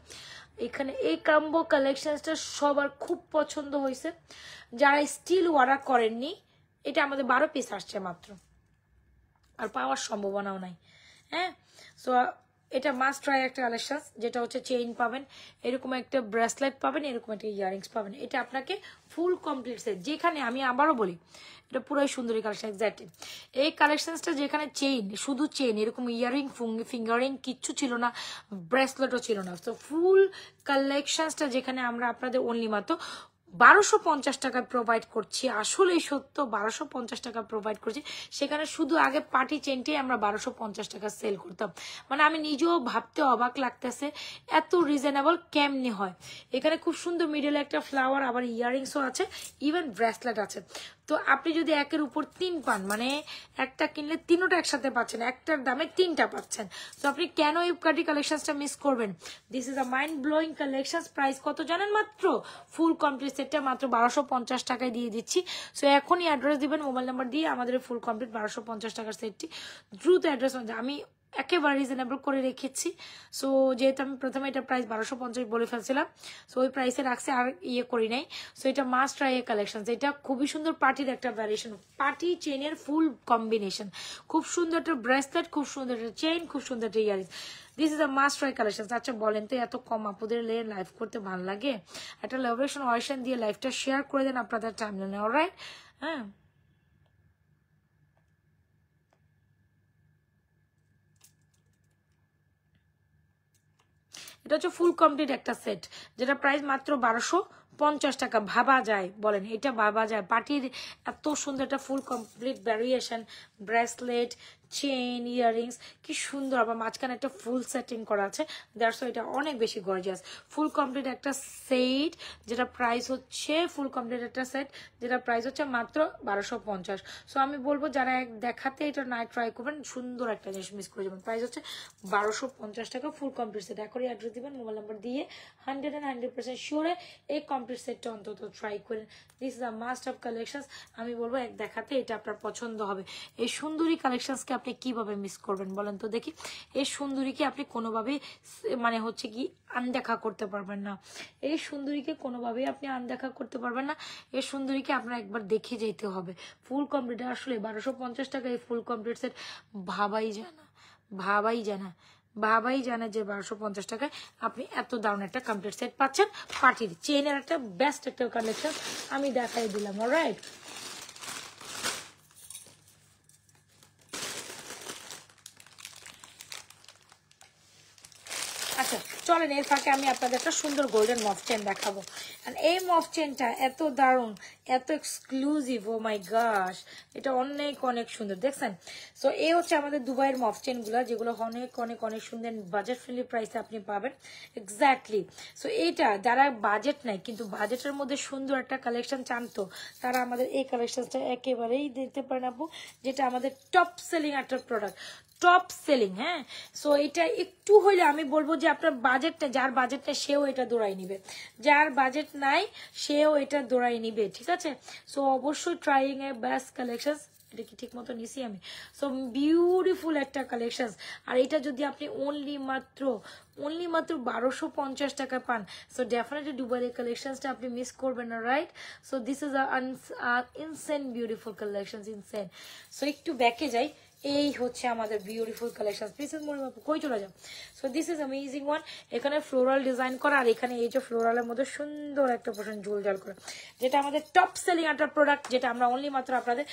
S1: এখানে। এই কাম্বো কালেকশনসটা সবার খুব পছন্দ হয়েছে। যারা স্টিল অর্ডার করেননি, এটা আমাদের 12 পিস আসছে মাত্র, আর পাওয়ার সম্ভাবনাও নাই। হ্যাঁ, সো এটা মাস্ট ট্রাই একটা কালেকশন, যেটা হচ্ছে চেইন পাবেন, এরকম একটা ব্রেসলেট পাবেন, এরকম একটা ইয়ারিংস পাবেন। এটা আপনাকে ফুল কমপ্লিট সেট, যেখানে আমি আবারও বলি এটা পুরোই সুন্দরী কালেকশন। এক্স্যাক্টলি এই কালেকশনসটা যেখানে চেইন, শুধু চেইন, এরকম ইয়ারিং ফিঙ্গারিং কিচ্ছু ছিল না, ব্রেসলেটও ছিল না। তো ফুল কালেকশনসটা যেখানে আমরা আপনাদের অনলি মাত্র 1250 টাকা প্রোভাইড করছি, আসলেই সত্য 1250 টাকা প্রোভাইড করছি। সেখানে শুধু আগে পার্টি চেনটাই আমরা 1250 টাকা সেল করতাম, মানে আমি নিজেও ভাবতে অবাক লাগতেছে এত রিজনেবল কেমনি হয়। এখানে খুব সুন্দর মিডলে একটা ফ্লাওয়ার, আবার ইয়ারিংসও আছে, ইভেন ব্রেসলেট আছে। তো আপনি যদি একের উপর 3 পান, মানে একটা কিনলে 3টা একসাথে পাচ্ছেন, একটার দামে 3টা পাচ্ছেন। তো আপনি কেন এই পার্টি কালেকশনসটা মিস করবেন? This is a mind blowing collection. Price কত জানেন? মাত্র ফুল কমপ্লিট সেটটা মাত্র 1250 টাকায় দিয়ে দিচ্ছি। সো এখনই অ্যাড্রেস দিবেন, মোবাইল নাম্বার দিয়ে আমাদের ফুল কমপ্লিট 1250 টাকার সেটটি দ্রুত অ্যাড্রেস আমি একেবারে রিজনেবল করে রেখেছি। সো যেহেতু আমি প্রথমে এটা প্রাইস 1250 বলে ফেলছিলাম, সো ওই প্রাইসে রাখছি, আর ইয়ে করি নাই। সো এটা মাস্ট ট্রাই এর কালেকশন। এটা খুবই সুন্দর পার্টির একটা ভ্যারিয়েশন, পার্টি চেনের ফুল কম্বিনেশন, খুব সুন্দর একটা ব্রেসলেট, খুব সুন্দর একটা চেইন, খুব সুন্দর একটা earring. This is a must try collection. আচ্ছা বলেন তো, এত কম আপুদের লাইভ করতে ভালো লাগে? একটা লাভেশন ওয়েশন দিয়ে লাইভটা শেয়ার করে দেন আপনাদের টাইমলাইনে। অলরাইট, হ্যাঁ, এটা হচ্ছে ফুল কমপ্লিট একটা সেট, যেটা প্রাইস মাত্র 1250 টাকা। ভাবা যায় বলেন? এটা ভাবা যায়? পার্টির এত সুন্দর একটা full complete variation, bracelet, chain earrings কি সুন্দর, আবার মাঝখানে একটা ফুল সেটিং করা আছে, দ্যাটস এটা অনেক বেশি গর্জিয়াস। ফুল কমপ্লিট একটা সেট যেটা প্রাইস হচ্ছে, ফুল কমপ্লিট একটা সেট যেটা প্রাইস হচ্ছে মাত্র 1250। সো আমি বলবো যারা দেখাতে এটা নাই ট্রাই করবেন, সুন্দর একটা জিনিস মিস করে যাবেন। প্রাইস হচ্ছে 1250 টাকা ফুল কমপ্লিট সেট। এখনই অ্যাড্রেস দিবেন, মোবাইল নাম্বার দিয়ে 100% শিওরে এই কমপ্লিট সেটটা অন্তত ট্রাই করেন। This is a must of collections. আমি বলবো এক দেখাতে এটা আপনার পছন্দ হবে। এই সুন্দরী কালেকশনসকে আপনি কিভাবে মিস করবেন বলেন তো দেখি? এই সুন্দরীকে আপনি কোনোভাবেই মানে হচ্ছে কি আনদেখা করতে পারবেন না। এই সুন্দরীকে কোনোভাবেই আপনি আনদেখা করতে পারবেন না। এই সুন্দরীকে আপনার একবার দেখে যেতে হবে। ফুল কমপ্লিট আসলে 1250 টাকা এই ফুল কমপ্লিট সেট ভাবাই যায় না, ভাবাই যায় না, ভাবাই জানে যে 1250 টাকায় আপনি এত দারুণ একটা কমপ্লিট সেট পাচ্ছেন। পার্টির চেনের একটা বেস্ট একটা কালেকশন আমি দেখাই দিলাম। অলরাইট, আচ্ছা চলেন এর ফাঁকে আমি আপনাদের একটা সুন্দর গোল্ডেন মফ চেন দেখাবো। এই মফ চেনটা এত দারুণ, এত এক্সক্লুসিভ, ও মাই গশ, এটা অনেক অনেক সুন্দর দেখছেন। সো এই হচ্ছে আমাদের দুবাইয়ের মফ চেনগুলো, যেগুলো অনেক অনেক অনেক সুন্দর, বাজেট ফ্রেন্ডলি প্রাইসে আপনি পাবেন। এক্স্যাক্টলি। সো এইটা যারা বাজেট নাই কিন্তু বাজেটের মধ্যে সুন্দর একটা কালেকশন চান, তো তারা আমাদের এই কালেকশনটা একেবারেই দিতে পারেন আপু, যেটা আমাদের টপ সেলিং একটা প্রোডাক্ট, টপ সেলিং। হ্যাঁ, সো এটা একটু হইলে আমি বলবো যে আপনার বাজেটটা, যার বাজেটটা সেও এটা দৌড়াই নিবে, যার বাজেট নাই সেও এটা দৌড়াই নিবে, ঠিক আছে। সো অবশ্যই ট্রাইং এ বেস্ট কালেকশন। এটা কি ঠিক মতো নিছি আমি? সো বিউটিফুল একটা কালেকশন। আর এটা যদি আপনি অনলি মাত্র 1250 টাকা পান, সো ডেফিনেটলি দুবাইয়ের কালেকশনসটা আপনি মিস করবেন না, right? So this is insane beautiful collection, insane. So একটু ব্যাকে যাই, এই হচ্ছে আমাদের বিউটিফুল কালেকশন। প্লিজ কই চলে যাও। So this is amazing one. এখানে ফ্লোরাল ডিজাইন করা, আর এখানে এই যে ফ্লোরালের মধ্যে সুন্দর একটা পোর্শন জুলজাল করে, যেটা আমাদের টপ সেলিং একটা প্রোডাক্ট, যেটা আমরা অনলি মাত্র আপনাদের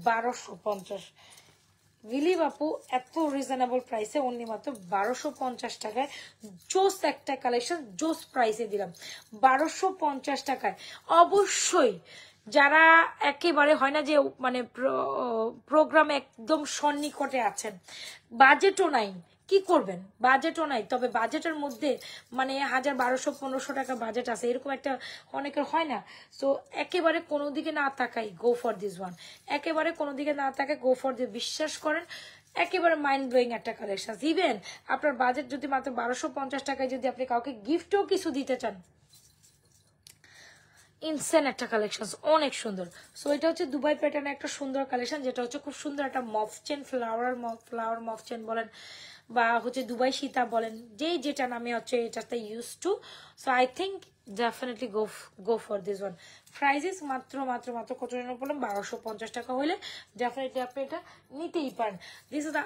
S1: 1250 বিলিভ আপু, এত রিজনেবল প্রাইসে অনলি মাত্র 1250 টাকায় জোস একটা কালেকশন, জোস প্রাইসে দিলাম 1250 টাকায়। অবশ্যই যারা একেবারে হয় না যে মানে প্রোগ্রামে একদম সন্নিকটে আছেন, বাজেটও নাই, কি করবেন, বাজেটও নাই, তবে বাজেটের মধ্যে মানে 1000, 1200, 1500 টাকা বাজেট আছে, এরকম একটা অনেকের হয় না। সো একেবারে কোনো দিকে না তাকাই, গো ফর দিস ওয়ান। একেবারে কোনো দিকে না তাকাই, গো ফর দিস। বিশ্বাস করেন একেবারে মাইন্ড ব্লোয়িং একটা কালেকশন। ইভেন আপনার বাজেট যদি মাত্র 1250 টাকায় যদি আপনি কাউকে গিফটও কিছু দিতে চান, ইনসেন একটা কালেকশন, অনেক সুন্দর। সো এটা হচ্ছে দুবাই প্যাটার্ন একটা সুন্দর কালেকশন, যেটা হচ্ছে খুব সুন্দর একটা মফ চেন, ফ্লাওয়ার মফ চেন বলেন বা হচ্ছে দুবাই সীতা বলেন, যেটা নামে হচ্ছে এটাতে use to. So I think definitely go for this one. Prices মাত্র মাত্র মাত্র কত জন বললাম, 1250 টাকা হলে ডেফিনেটলি আপনি এটা নিতেই পারেন। This is the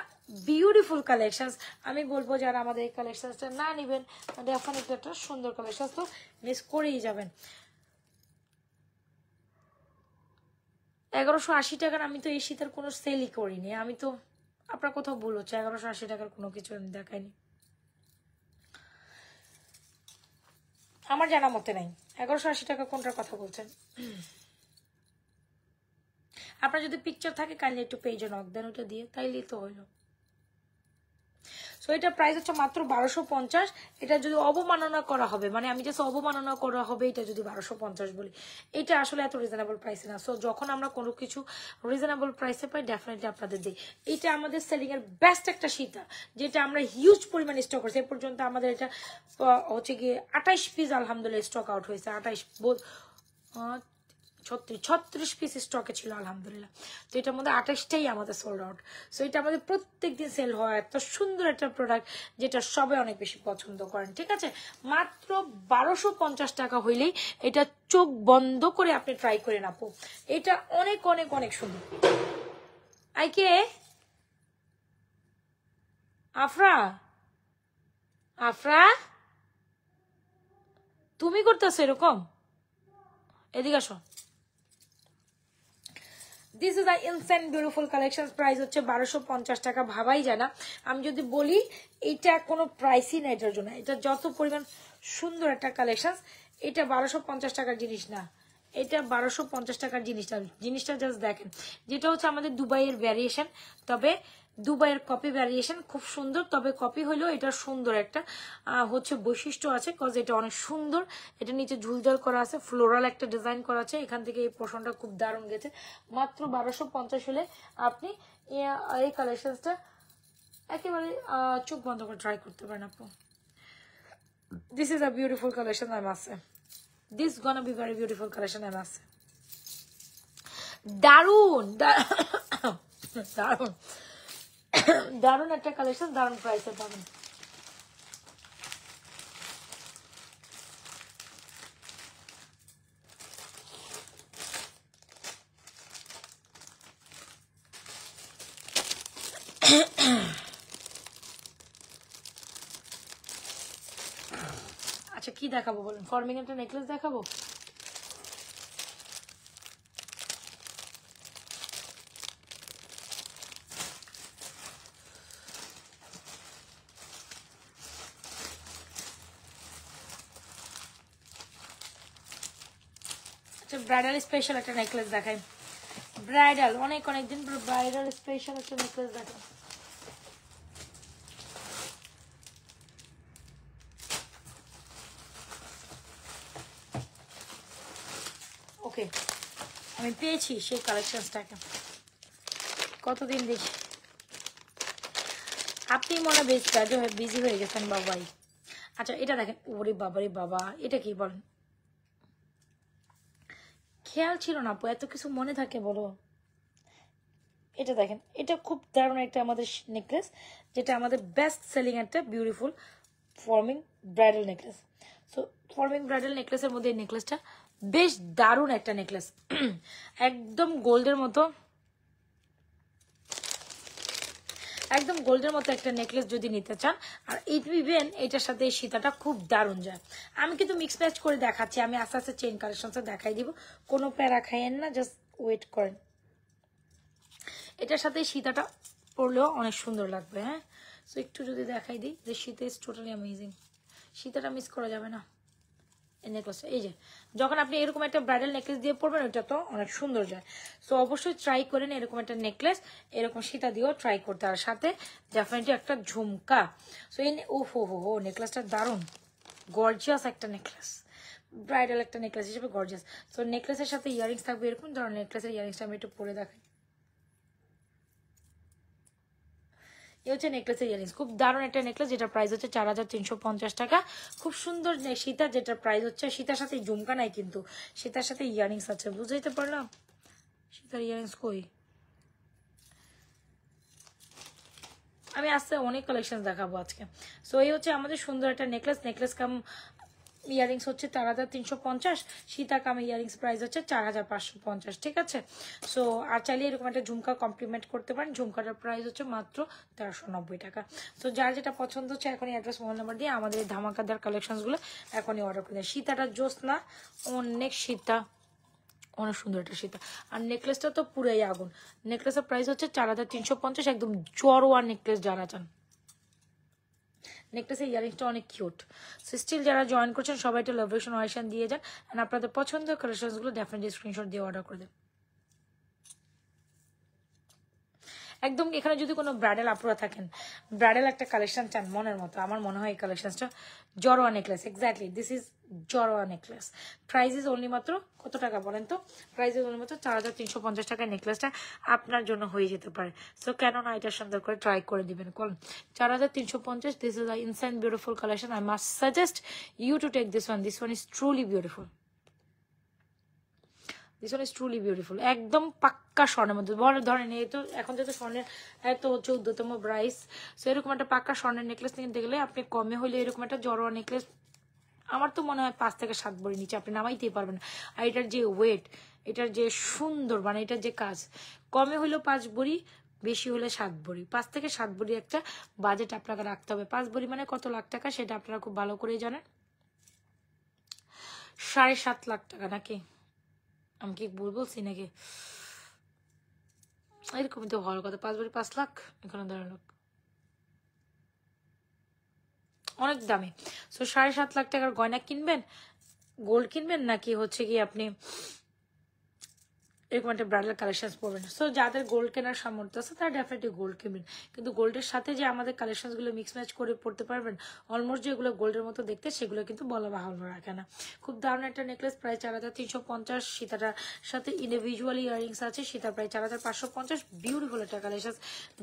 S1: beautiful collection. আমি বলবো যারা আমাদের এই কালেকশনটা না নেবেন, ডেফিনেটলি একটা সুন্দর কালেকশন তো মিস করেই যাবেন। 1180 টাকার আমি তো এই শীতের কোনো সেলই করিনি। আমি তো, আপনার কোথাও ভুল হচ্ছে, 1180 টাকার কোনো কিছু আমি দেখাইনি, আমার জানা মতে নাই। 1180 টাকা কোনটার কথা বলছেন? আপনার যদি পিকচার থাকে কাইন্ডলি একটু পেজে নক দেন, ওটা দিয়ে তাইলেই তো হইলো। সো এটা প্রাইস হচ্ছে মাত্র 1250। এটা যদি অবমাননা করা হবে, মানে আমি জাস্ট অবমাননা করা হবে এটা যদি 1250 বলি, এটা আসলে এত রিজনেবল প্রাইসে না। সো যখন আমরা কোনো কিছু রিজনেবল প্রাইসে পাই ডেফিনেটলি আপনাদের দিই। এটা আমাদের সেলিং এর বেস্ট একটা সীতা, যেটা আমরা হিউজ পরিমাণে স্টক করছি। এ পর্যন্ত আমাদের এটা হচ্ছে গিয়ে 28 পিস আলহামদুলিল্লাহ স্টক আউট হয়েছে। 36 পিস স্টকে ছিল আলহামদুলিল্লাহ। তো এটার মধ্যে 28টাই আমাদের সোল্ড আউট। সো এটা আমাদের প্রত্যেকদিন সেল হয়। এত সুন্দর একটা প্রোডাক্ট যেটা সবাই অনেক বেশি পছন্দ করেন, ঠিক আছে। মাত্র 1250 টাকা হইলেই এটা চোখ বন্ধ করে আপনি ট্রাই করে আপু, এটা অনেক অনেক অনেক সুন্দর। আইকে আফরা, আফরা তুমি করতেছো এরকম, এদিকে আসো। This is a insane beautiful collection. Price হচ্ছে 1250 টাকা, ভাবাই যায় না। আমি যদি বলি এটা কোনো প্রাইসই না এটার জন্য, এটা যত পরিমাণ সুন্দর একটা কালেকশন, এটা 1250 টাকার জিনিস না, এটা 1250 টাকার জিনিসটা জাস্ট দেখেন, যেটা হচ্ছে আমাদের দুবাইয়ের ভ্যারিয়েশন, তবে দুবাইয়ের কপি ভ্যারিয়েশন খুব সুন্দর, তবে কপি হলেও এটা সুন্দর একটা হচ্ছে বৈশিষ্ট্য আছে, কজ এটা অনেক সুন্দর। এটা নিচে ঝুলঝাল করা আছে, ফ্লোরাল একটা ডিজাইন করা আছে, এখান থেকে এই পোর্শনটা খুব দারুণ গেছে। মাত্র 1250 হলে আপনি এই কালেকশনসটা একেবারে চোখ বন্ধ করে ট্রাই করতে পারেন আপু। This is a beautiful collection, I must say this গনা be very beautiful collection, I must say. দারুন দারুন দারুন একটা কালেকশন, দারুন প্রাইসে পাবেন। আচ্ছা কি দেখাবো বলুন? ফর্মিং একটা নেকলেস দেখাবো? আচ্ছা ব্রাইডাল স্পেশাল একটা নেকলেস দেখাই। ব্রাইডাল অনেকদিন পর ব্রাইডাল স্পেশাল একটা নেকলেস দেখাই। ওকে, আমি পেয়েছি সেই কালেকশনসটাকে, কতদিন দেখি। আপনি মনে বেশ কাজে বিজি হয়ে গেছেন বাবাই। আচ্ছা এটা দেখেন, ওরে বাবারে বাবা, এটা কি বলেন? খেয়াল ছিল না আপু, এত কিছু মনে থাকে বলো। এটা দেখেন, এটা খুব দারুণ একটা আমাদের নেকলেস, যেটা আমাদের বেস্ট সেলিং একটা beautiful forming bridal necklace. So forming bridal নেকলেসের মধ্যে এই নেকলেসটা বেশ দারুণ একটা নেকলেস, একদম গোল্ডের মতো, একদম গোল্ডের মতো একটা নেকলেস যদি নিতে চান। আর ইভেন এটার সাথে এই সীতাটা খুব দারুণ যায়। আমি কিন্তু মিক্স ম্যাচ করে দেখাচ্ছি, আমি আস্তে আস্তে চেইন কালেকশনটা দেখাই দিব, কোনো প্যারা খাইয়েন না, জাস্ট ওয়েট করেন। এটার সাথে সীতাটা পরলেও অনেক সুন্দর লাগবে। হ্যাঁ, সো একটু যদি দেখাই দিই যে সীতা ইজ টোটালি অ্যামেজিং, সীতাটা মিস করা যাবে না। এই নেকলেসটা, এই যে যখন আপনি এরকম একটা ব্রাইডাল নেকলেস দিয়ে পরবেন, ওইটা তো অনেক সুন্দর যায়। সো অবশ্যই ট্রাই করেন এরকম একটা নেকলেস, এরকম সীতা দিয়েও ট্রাই করতে। আর সাথে ডেফিনেটলি একটা ঝুমকা। সো এই ও হো নেকলেসটা দারুণ গর্জিয়াস একটা নেকলেস, ব্রাইডাল একটা নেকলেস হিসেবে গর্জিয়াস। সো নেকলেসের সাথে ইয়ারিংস থাকবে এরকম ধরনের। নেকলেসের ইয়ারিংসটা আমি একটু পরে দেখাই। এই হচ্ছে নেকলেসের ইয়ারিংস, খুব দারুণ একটা নেকলেস, যেটা প্রাইস হচ্ছে 4350 টাকা। খুব সুন্দর সীতা, যেটা প্রাইস হচ্ছে, সীতার সাথে ঝুমকা নাই কিন্তু সীতার সাথে ইয়ারিংস আছে, বুঝাইতে পারলাম? সীতার ইয়ারিংস কই? আমি আজকে অনেক কালেকশন দেখাবো আজকে। সো এই হচ্ছে আমাদের সুন্দর একটা নেকলেস কাম ইয়ারিংস হচ্ছে 4350, সীতা কাম ইয়ারিংস প্রাইস হচ্ছে 4550, ঠিক আছে? সো আর চাইলে এরকম একটা ঝুমকা কমপ্লিমেন্ট করতে পারেন, ঝুমকাটার প্রাইস হচ্ছে মাত্র 1390 টাকা। তো যার যেটা পছন্দ হচ্ছে এখনই অ্যাড্রেস, মোবাইল নাম্বার দিয়ে আমাদের এই ধামাকাদার কালেকশনসগুলো এখনই অর্ডার করে দেন। সীতাটা জোস না, অনেক সীতা, অনেক সুন্দর একটা সীতা। আর নেকলেসটা তো পুরাই আগুন। নেকলেসের প্রাইস হচ্ছে 4350, একদম জড়োয়া নেকলেস যারা চান। নেকলেসের ইয়ারিংসটা অনেক কিউট। সো স্টিল যারা জয়েন করছেন সবাই একটা লাভেশন অয়েশন দিয়ে যান, অ্যান্ড আপনাদের পছন্দের কালেকশনসগুলো ডেফিনেটলি স্ক্রিনশট দিয়ে অর্ডার করে দেন। একদম এখানে যদি কোনো ব্রাইডাল আপুরা থাকেন, ব্রাইডাল একটা কালেকশন চান মনের মতো, আমার মনে হয় এই কালেকশনসটা জড়োয়া নেকলেস, এক্স্যাক্টলি দিস ইজ জড়োয়া নেকলেস। প্রাইস ইজ অনলি মাত্র কত টাকা বলেন তো? প্রাইস ইজ অনলি মাত্র 4350 টাকার নেকলেসটা আপনার জন্য হয়ে যেতে পারে। সো কেন না এটা সুন্দর করে ট্রাই করে দিবেন। কোন 4350, this is a insane beautiful collection. I must suggest you to take this one is truly beautiful. This one is truly beautiful, একদম পাক্কা স্বর্ণের মধ্যে। ধরেন এই তো এখন যেহেতু স্বর্ণের এত 14তম প্রাইস, সো এরকম একটা পাক্কা স্বর্ণের নেকলেস কিনতে গেলে আপনি কমে হলে এরকম একটা জড়োয়া নেকলেস, আমার তো মনে হয় 5 থেকে 7 ভরি নিচে আপনি নামাইতেই পারবেন। আর এটার যে ওয়েট, এটার যে সুন্দর, মানে এটার যে কাজ, কমে হলেও 5 ভরি, বেশি হলে 7 ভরি, 5 থেকে 7 ভরি একটা বাজেট আপনাকে রাখতে হবে। 5 ভরি মানে কত লাখ টাকা সেটা আপনারা খুব ভালো করেই জানেন, 7.5 লাখ টাকা নাকি? আমি কি ভুল বলছি নাকি? এরকমই তো হওয়ার কথা। 5 ভরি 5 লাখ, এখানে দাঁড়ানো অনেক দামি। সো 7.5 লাখ টাকার গয়না কিনবেন, গোল্ড কিনবেন, নাকি হচ্ছে কি আপনি এরকম একটা ব্রাইডাল কালেকশন পরবেন। সো যাদের গোল্ড কেনার সামর্থ্য আছে তারা ডেফিনেটলি গোল্ড কিনবেন, কিন্তু গোল্ডের সাথে যে আমাদের কালেকশনসগুলো মিক্স ম্যাচ করে পড়তে পারবেন অলমোস্ট যেগুলো গোল্ডের মতো দেখতে সেগুলো কিন্তু বলা বাহুল্য রাখে না। খুব দারুণ একটা নেকলেস, প্রায় 4350। সীতাটার সাথে ইন্ডিভিজুয়াল ইয়ারিংস আছে, সীতা প্রায় 4550। বিউটিফুল একটা কালেকশন,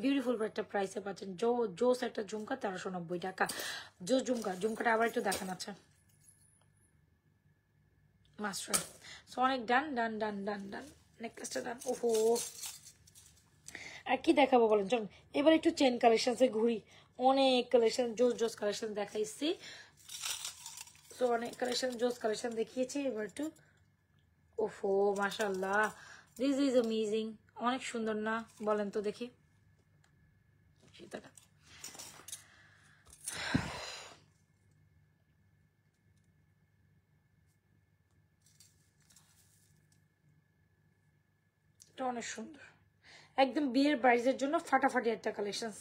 S1: বিউটিফুল একটা প্রাইসে পাচ্ছেন। জোস একটা ঝুমকা 1390 টাকা। জোস ঝুমকাটা আবার একটু দেখান আছে মাস্টার। সো অনেক ডান ডান ডান ডান ডান নেকলেসটা ডান। ওহো, আর কি দেখাবো বলেন, চলুন এবার একটু চেন কালেকশনসে ঘুরি। অনেক কালেকশন জোস কালেকশন দেখাইছি, সো অনেক কালেকশন জোস কালেকশন দেখিয়েছি। এবার একটু ওহো মাশাআল্লাহ, দিস ইজ অ্যামেজিং, অনেক সুন্দর না বলেন তো দেখি সীতাটা। এটা অনেক সুন্দর, একদম বিয়ের ব্রাইডের জন্য ফাটাফাটি একটা কালেকশন।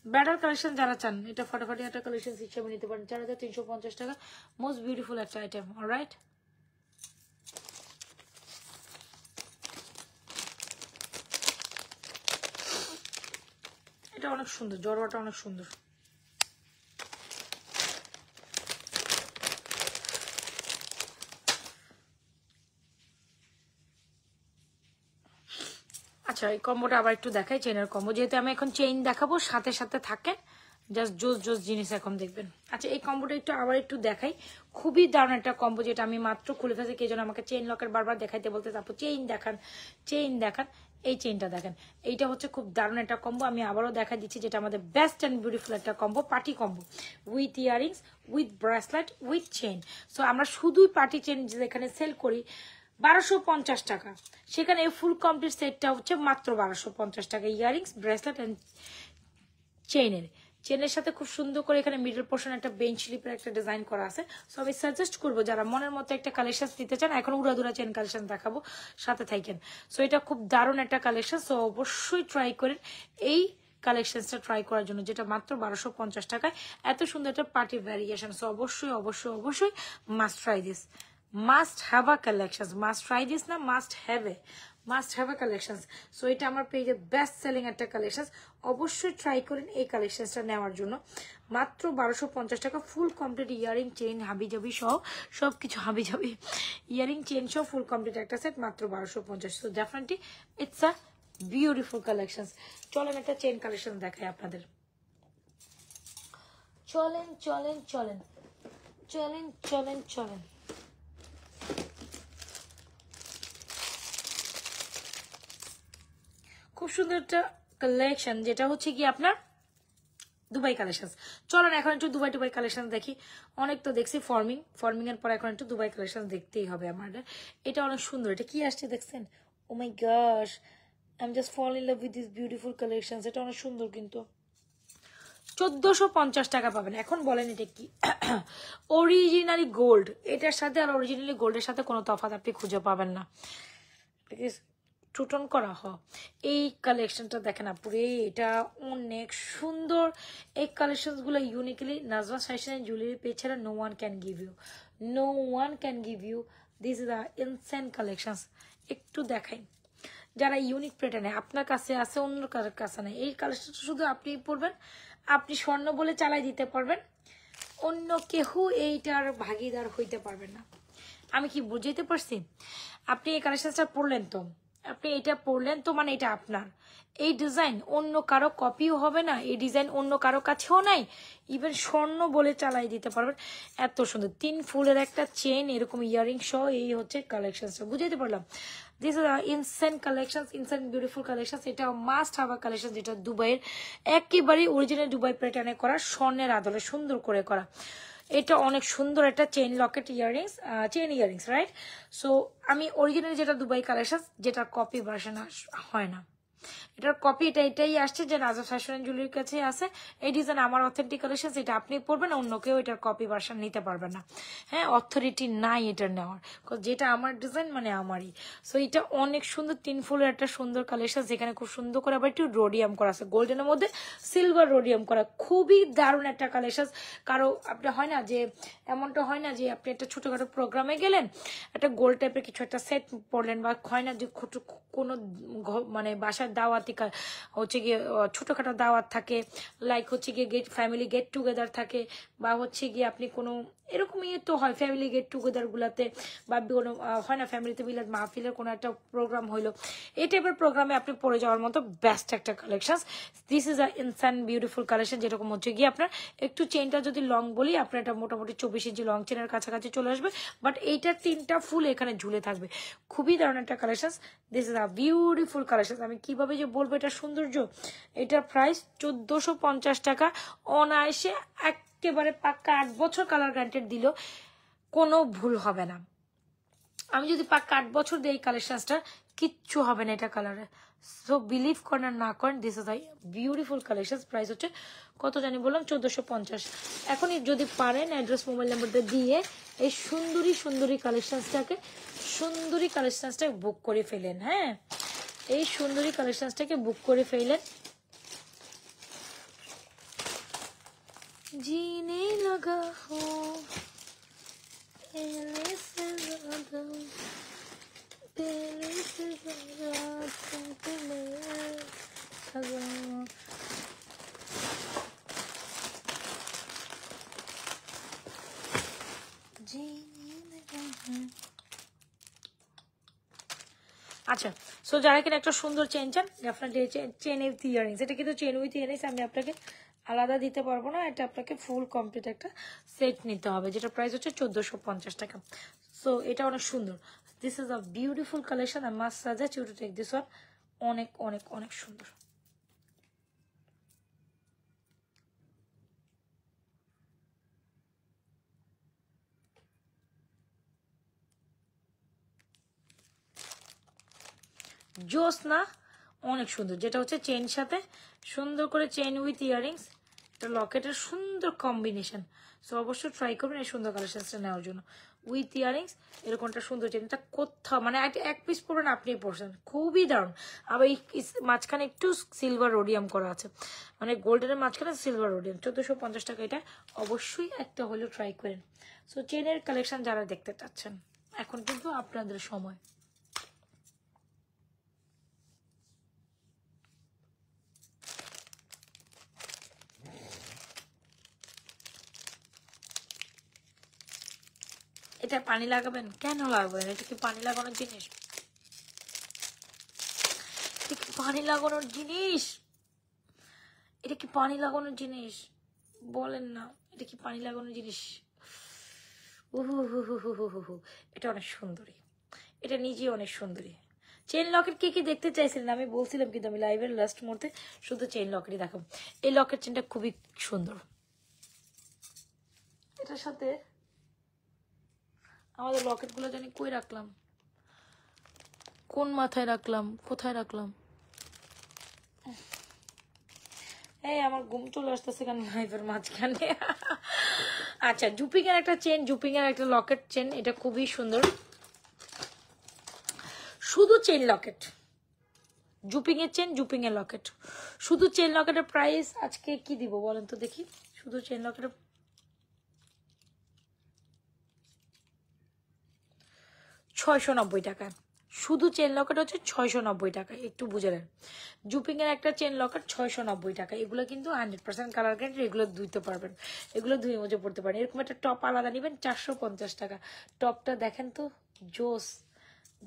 S1: ব্রাইডাল কালেকশন যারা চান এটা ফাটাফাটি একটা কালেকশন হিসেবে নিতে পারেন। 4350 টাকা, মোস্ট বিউটিফুল একটা আইটেম। অলরাইট, এটা অনেক সুন্দর, জড়োয়াটা অনেক সুন্দর। আচ্ছা, এই কম্বোটা আবার একটু দেখাই, চেনের কম্বো, যেহেতু আমি এখন চেইন দেখাবো সাথে সাথে থাকেন, জাস্ট জোস জিনিস এখন দেখবেন। আচ্ছা, এই কম্বোটা একটু আবার একটু দেখাই, খুবই দারুণ একটা কম্বো, যেটা আমি মাত্র খুলে ফেলছি। কে যেন আমাকে চেইন লকের বারবার দেখাইতে বলতে, তারপর চেইন দেখান। এই চেইনটা দেখেন, এইটা হচ্ছে খুব দারুণ একটা কম্বো। আমি আবারও দেখা দিচ্ছি, যেটা আমাদের বেস্ট অ্যান্ড বিউটিফুল একটা combo, party combo with earrings, with bracelet, with chain. So আমরা শুধুই পার্টি চেইন যেখানে সেল করি 1250 টাকা, সেখানে এই ফুল কমপ্লিট সেটটা হচ্ছে মাত্র 1250 টাকা। ইয়ারিংস, ব্রেসলেট অ্যান্ড চেনের সাথে খুব সুন্দর করে এখানে মিডল পোর্শন একটা বেঞ্চ স্লিপের একটা ডিজাইন করা আছে। সো আমি সাজেস্ট করবো যারা মনের মতো একটা কালেকশন দিতে চান, এখন উড়াদুরা চেন কালেকশন দেখাবো, সাথে থাকেন। সো এটা খুব দারুণ একটা কালেকশন, সো অবশ্যই ট্রাই করেন এই কালেকশনসটা ট্রাই করার জন্য, যেটা মাত্র 1250 টাকায় এত সুন্দর একটা পার্টি ভ্যারিয়েশন। সো অবশ্যই must try this, must have a collection, must try this না, must have a collection. So এটা আমার পেজে বেস্ট সেলিং একটা কালেকশন, অবশ্যই ট্রাই করেন এই কালেকশনসটা নেওয়ার জন্য। মাত্র 1250 টাকা, ফুল কমপ্লিট ইয়ারিং, চেইন, হাবিজাবি সহ সবকিছু, হাবিজাবি ইয়ারিং, চেইন সহ ফুল কমপ্লিট একটা সেট, মাত্র 1250। So definitely it's a beautiful collection. চলেন একটা চেইন কালেকশন দেখাই আপনাদের, চলেন। খুব সুন্দর একটা কালেকশন, যেটা হচ্ছে কি আপনার দুবাই কালেকশন। চলেন এখন একটু দুবাই কালেকশন দেখি। অনেক তো দেখছি ফর্মিং এর পর এখন একটু দুবাই কালেকশন দেখতেই হবে আমাদের। এটা অনেক সুন্দর, এটা কি আসছে দেখছেন? Oh my gosh, I am just fall in love with this beautiful collection. এটা অনেক সুন্দর, কিন্তু 1450 টাকা পাবেন। এখন বলেন এটা কি? অরিজিনালি গোল্ড, এটার সাথে আর অরিজিনালি গোল্ডের সাথে কোনো তফাৎ আপনি খুঁজে পাবেন না। টুটন করা এই কালেকশনটা দেখেন আপুরে, এটা অনেক সুন্দর। এই কালেকশন গুলো uniquely Najma fashion jewellery page ছাড়া no one can give you this is the innocent collection. একটু দেখাই, যারা ইউনিক প্যাটার্নে আপনার কাছে আছে, অন্য কারোর কাছে নেই, এই কালেকশনটা শুধু আপনি পরবেন, আপনি স্বর্ণ বলে চালাই দিতে পারবেন, অন্য কেউ এইটার ভাগিদার হইতে পারবেন না। আমি কি বুঝাইতে পারছি? আপনি এই কালেকশনটা পরলেন তো, আপনি এটা পরলেন তো, মানে এটা আপনার। এই ডিজাইন অন্য কারো কপিও হবে না, এই ডিজাইন অন্য কারো কাছেও নাই, ইভেন স্বর্ণ বলে চালাই দিতে পারবেন। এত সুন্দর 3 ফুলের একটা চেন, এরকম ইয়ারিং সহ, এই হচ্ছে কালেকশনটা। বুঝাইতে পারলাম? This is innocent collection, innocent beautiful collection. এটা মাস্ট হ্যাভ আ কালেকশন, যেটা দুবাইয়ের একেবারে অরিজিনাল দুবাই প্যাটার্নে করা, স্বর্ণের আদলে সুন্দর করে করা। এটা অনেক সুন্দর একটা chain Locket earrings, right? So আমি অরিজিনাল যেটা দুবাই কালেকশন, যেটা কপি ভার্সন হয় না, এটার কপি এটাই আসছে যে নাজাফ ফ্যাশন এন্ড জুয়েলারির কাছে আছে। এই ডিজাইন আমার অথেন্টিক কালেকশন, এটা আপনি পরবেন, অন্য কেউ এটার কপি ভার্সন নিতে পারবে না। হ্যাঁ, অথরিটি নাই এটার নেওয়ার, যেটা আমার ডিজাইন মানে আমারই। সো এটা অনেক সুন্দর 3 ফুলের একটা সুন্দর কালেকশন, যেখানে খুব সুন্দর করে আবার একটু রোডিয়াম করা আছে, গোল্ডেনের মধ্যে সিলভার রোডিয়াম করা, খুবই দারুণ একটা কালেকশন। কারো আপনি হয় না যে এমনটা হয় না যে আপনি একটা ছোটখাটো প্রোগ্রামে গেলেন, একটা গোল্ড টাইপের কিছু একটা সেট পরলেন, বা হয় না যে কোনো মানে বাসার দাওয়াতি হচ্ছে গিয়ে ছোটখাটো দাওয়াত থাকে, লাইক হচ্ছে গিয়ে ফ্যামিলি গেট টুগেদার থাকে, বা হচ্ছে গিয়ে আপনি কোনো এরকম তো হয় ফ্যামিলি গেট টুগেদার গুলাতে, বা কোনো হয় না ফ্যামিলিতে মিলাদ মাহফিলের কোনো একটা প্রোগ্রাম হইলো, এই টাইপের প্রোগ্রামে আপনি পরে যাওয়ার মতো বেস্ট একটা কালেকশন। দিস ইজ আ ইনসান বিউটিফুল কালেকশন, যেরকম হচ্ছে গিয়ে আপনার একটু চেনটা যদি লং বলি, আপনার এটা মোটামুটি 24 ইঞ্চি লং চেনের কাছাকাছি চলে আসবে, বাট এইটার 3টা ফুল এখানে ঝুলে থাকবে, খুবই দারুণ একটা collection. This is a beautiful collection. আমি কিভাবে যে বলবো এটা সৌন্দর্য, এটার প্রাইস 1450 টাকা, অনায়াসে একেবারে পাক্কা 8 বছর কালার গ্যারান্টেড দিল কোনো ভুল হবে না। আমি যদি পাক্কা 8 বছর দিই এই কালেকশনটা, কিচ্ছু হবে না এটা কালারে। সো বিলিভ করেন না করেন, this is I beautiful collection. Price হচ্ছে কত জানি বললাম 1450। এখনই যদি পারেন অ্যাড্রেস মোবাইল নাম্বারটা দিয়ে এই সুন্দরী কালেকশনসটা বুক করে ফেলেন। হ্যাঁ, এই সুন্দরী কালেকশনসটাকে বুক করে ফেলেন। जीने लगा हो पहले से ज्यादा, पहले से ज्यादा तुमको मैं सजा। আচ্ছা, সো যারা কিনা একটা সুন্দর চেন চান, ডেফিনেটলি চেন উইথ ইয়ারিংস, এটা কিন্তু চেন উইথ ইয়ারিংস আমি আপনাকে আলাদা দিতে পারবো না, এটা আপনাকে ফুল কমপ্লিট একটা সেট নিতে হবে, যেটা প্রাইস হচ্ছে 1450 টাকা। সো এটা অনেক সুন্দর। This is a beautiful collection, I must suggest you to take this one. অনেক অনেক অনেক সুন্দর। জোস না, অনেক সুন্দর, যেটা হচ্ছে চেন সাথে সুন্দর করে চেন উইথ ইয়ারিংস, এটা লকেটের সুন্দর কম্বিনেশন। সো অবশ্যই ট্রাই করবেন এই সুন্দর কালেকশনটা নেওয়ার জন্য, উইথ ইয়ারিংস এরকমটা সুন্দর চেন। এটা কোথাও মানে এক পিস পরবেন আপনি পরছেন, খুবই দারুণ। আবার এই মাঝখানে একটু সিলভার রোডিয়াম করা আছে, মানে গোল্ডেনের মাঝখানে সিলভার রোডিয়াম। 1450 টাকা, এটা অবশ্যই একটা হলেও ট্রাই করেন। সো চেনের কালেকশন যারা দেখতে চাচ্ছেন, এখন কিন্তু আপনাদের সময়। এটা পানি লাগাবেন? কেন লাগাবেন? এটা কি পানি লাগানোর জিনিস? এটা কি পানি লাগানোর জিনিস? এটা কি পানি লাগানোর জিনিস? বলেন না, এটা কি পানি লাগানোর জিনিস? এটা অনেক সুন্দরী, এটা নিজেই অনেক সুন্দরী। চেন লকেট কে কি দেখতে চাইছিলেন আমি বলছিলাম, কিন্তু আমি লাইভের লাস্ট মুহূর্তে শুধু চেন লকেটই দেখাবো। এই লকেট চেনটা খুবই সুন্দর। এটার সাথে আমাদের লকেট গুলো জানি কই রাখলাম, কোন মাথায় রাখলাম, কোথায় রাখলাম? এই আমার ঘুম চলে আসতেছে কেন লাইভের মাঝখানে। আচ্ছা, জুপিং এর একটা চেন, জুপিং এর একটা লকেট চেন, এটা খুবই সুন্দর। শুধু চেন লকেট, জুপিং এর চেন, জুপিং এর লকেট, শুধু চেন লকেটের প্রাইস আজকে কি দিব বলেন তো দেখি? শুধু চেন লকেটের 690 টাকা। শুধু চেন লকেট হচ্ছে 690 টাকা, একটু বুঝে নেন। জুপিং এর একটা চেন লকেট 690 টাকা। এগুলো কিন্তু 100% কালার গ্যারান্টি, এগুলো ধুইতে পারবেন, এগুলো ধুয়ে মুছে পড়তে পারেন। এরকম একটা টপ আলাদা নেবেন 450 টাকা। টপটা দেখেন তো, জোস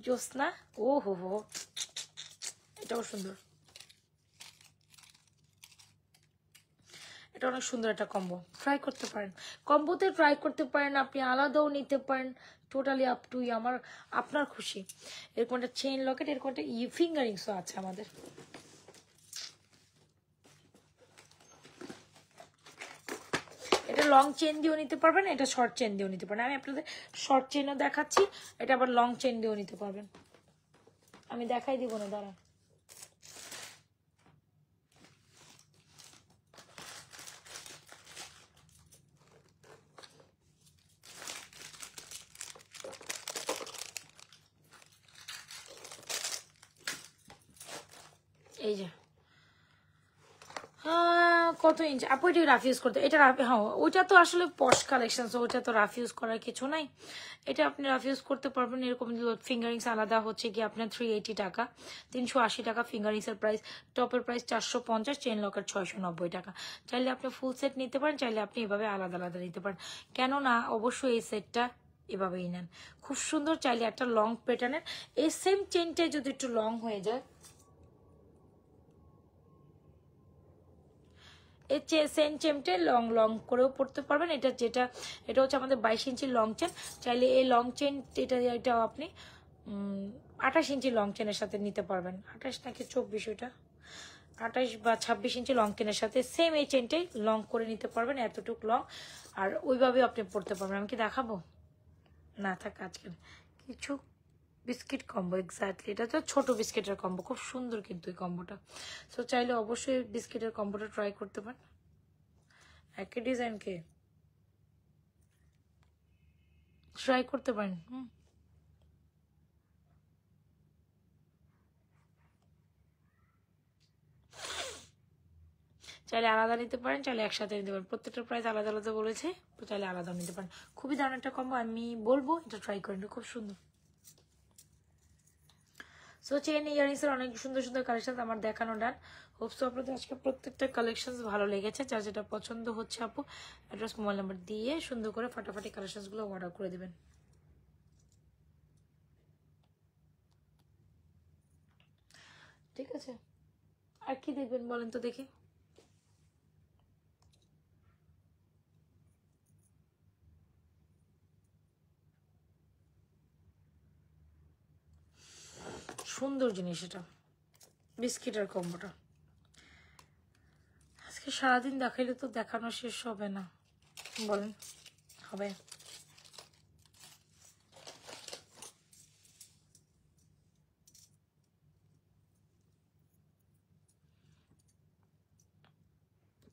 S1: জোস না? ও হো হো, এটাও সুন্দর, এটা অনেক সুন্দর একটা কম্বো। ট্রাই করতে পারেন, কম্বোতে ট্রাই করতে পারেন, আপনি আলাদাও নিতে পারেন, টোটালি আপ টু আপনার খুশি। এরকম একটা চেইন লকেট, এরকম একটা ফিঙ্গারিংসও আছে আমাদের। এটা লং চেন দিয়েও নিতে পারবেন, এটা শর্ট চেন দিয়েও নিতে পারেন। আমি আপনাদের শর্ট চেনও দেখাচ্ছি, এটা আবার লং চেন দিয়েও নিতে পারবেন। আমি দেখাই দিব না, দাঁড়ান। এই যে কত ইঞ্চ আপু এটা রাফ ইউজ করতে, এটা রাফ, হ্যাঁ ওইটা তো আসলে পশ কালেকশন, ওইটা তো রাফ ইউজ করার কিছু নাই। এটা আপনি রাফ ইউজ করতে পারবেন। এরকম ফিঙ্গারিংস আলাদা হচ্ছে কি আপনার 380 টাকা, 380 টাকা ফিঙ্গারিংসের প্রাইস, টপের প্রাইস 450, চেন লকের 690 টাকা। চাইলে আপনি ফুল সেট নিতে পারেন, চাইলে আপনি এভাবে আলাদা আলাদা নিতে পারেন। কেননা অবশ্যই এই সেটটা এভাবেই নেন, খুব সুন্দর। চাইলে একটা লং প্যাটার্নের এই সেম চেনটাই যদি একটু লং হয়ে যায়, এই সেম চেনটে লং লং করেও পড়তে পারবেন। এটা যেটা এটা হচ্ছে আমাদের 22 ইঞ্চি লং চেন। চাইলে এই লং চেন এটাও আপনি 28 ইঞ্চি লং চেনের সাথে নিতে পারবেন। 28 নাকি 24, ওইটা 28 বা 26 ইঞ্চি লং চেনের সাথে সেম এই চেনটাই লং করে নিতে পারবেন, এতটুকু লং। আর ওইভাবে আপনি পড়তে পারবেন। আমি কি দেখাবো? না থাক আজকে কিছু বিস্কিট কম্বো, এক্স্যাক্টলি এটা তো ছোট বিস্কিটের কম্বো, খুব সুন্দর কিন্তু এই কম্বোটা। সো চাইলে অবশ্যই বিস্কিটের কম্বোটা ট্রাই করতে পারেন। একই ডিজাইনকে ট্রাই করতে পারেন। চাইলে আলাদা নিতে পারেন, চাইলে একসাথে নিতে পারেন, প্রত্যেকটা প্রাইস আলাদা আলাদা বলেছে, তো চাইলে আলাদা নিতে পারেন। খুবই দারুণ একটা কম্বো, আমি বলবো এটা ট্রাই করেন, খুব সুন্দর। সো চেন ইয়ারিংস এর অনেক সুন্দর সুন্দর কালেকশন আমার দেখানো ডান। হোপসো আপনাদের আজকে প্রত্যেকটা কালেকশন ভালো লেগেছে। যার যেটা পছন্দ হচ্ছে আপু অ্যাড্রেস মোবাইল নাম্বার দিয়ে সুন্দর করে ফাটাফাটি কালেকশন গুলো অর্ডার করে দেবেন। ঠিক আছে, আর কি দেখবেন বলেন তো দেখি। সুন্দর জিনিস এটা, বিস্কিটের কম্বোটা। আজকে সারাদিন দেখাইলে তো দেখানো শেষ হবে না, বলেন হবে?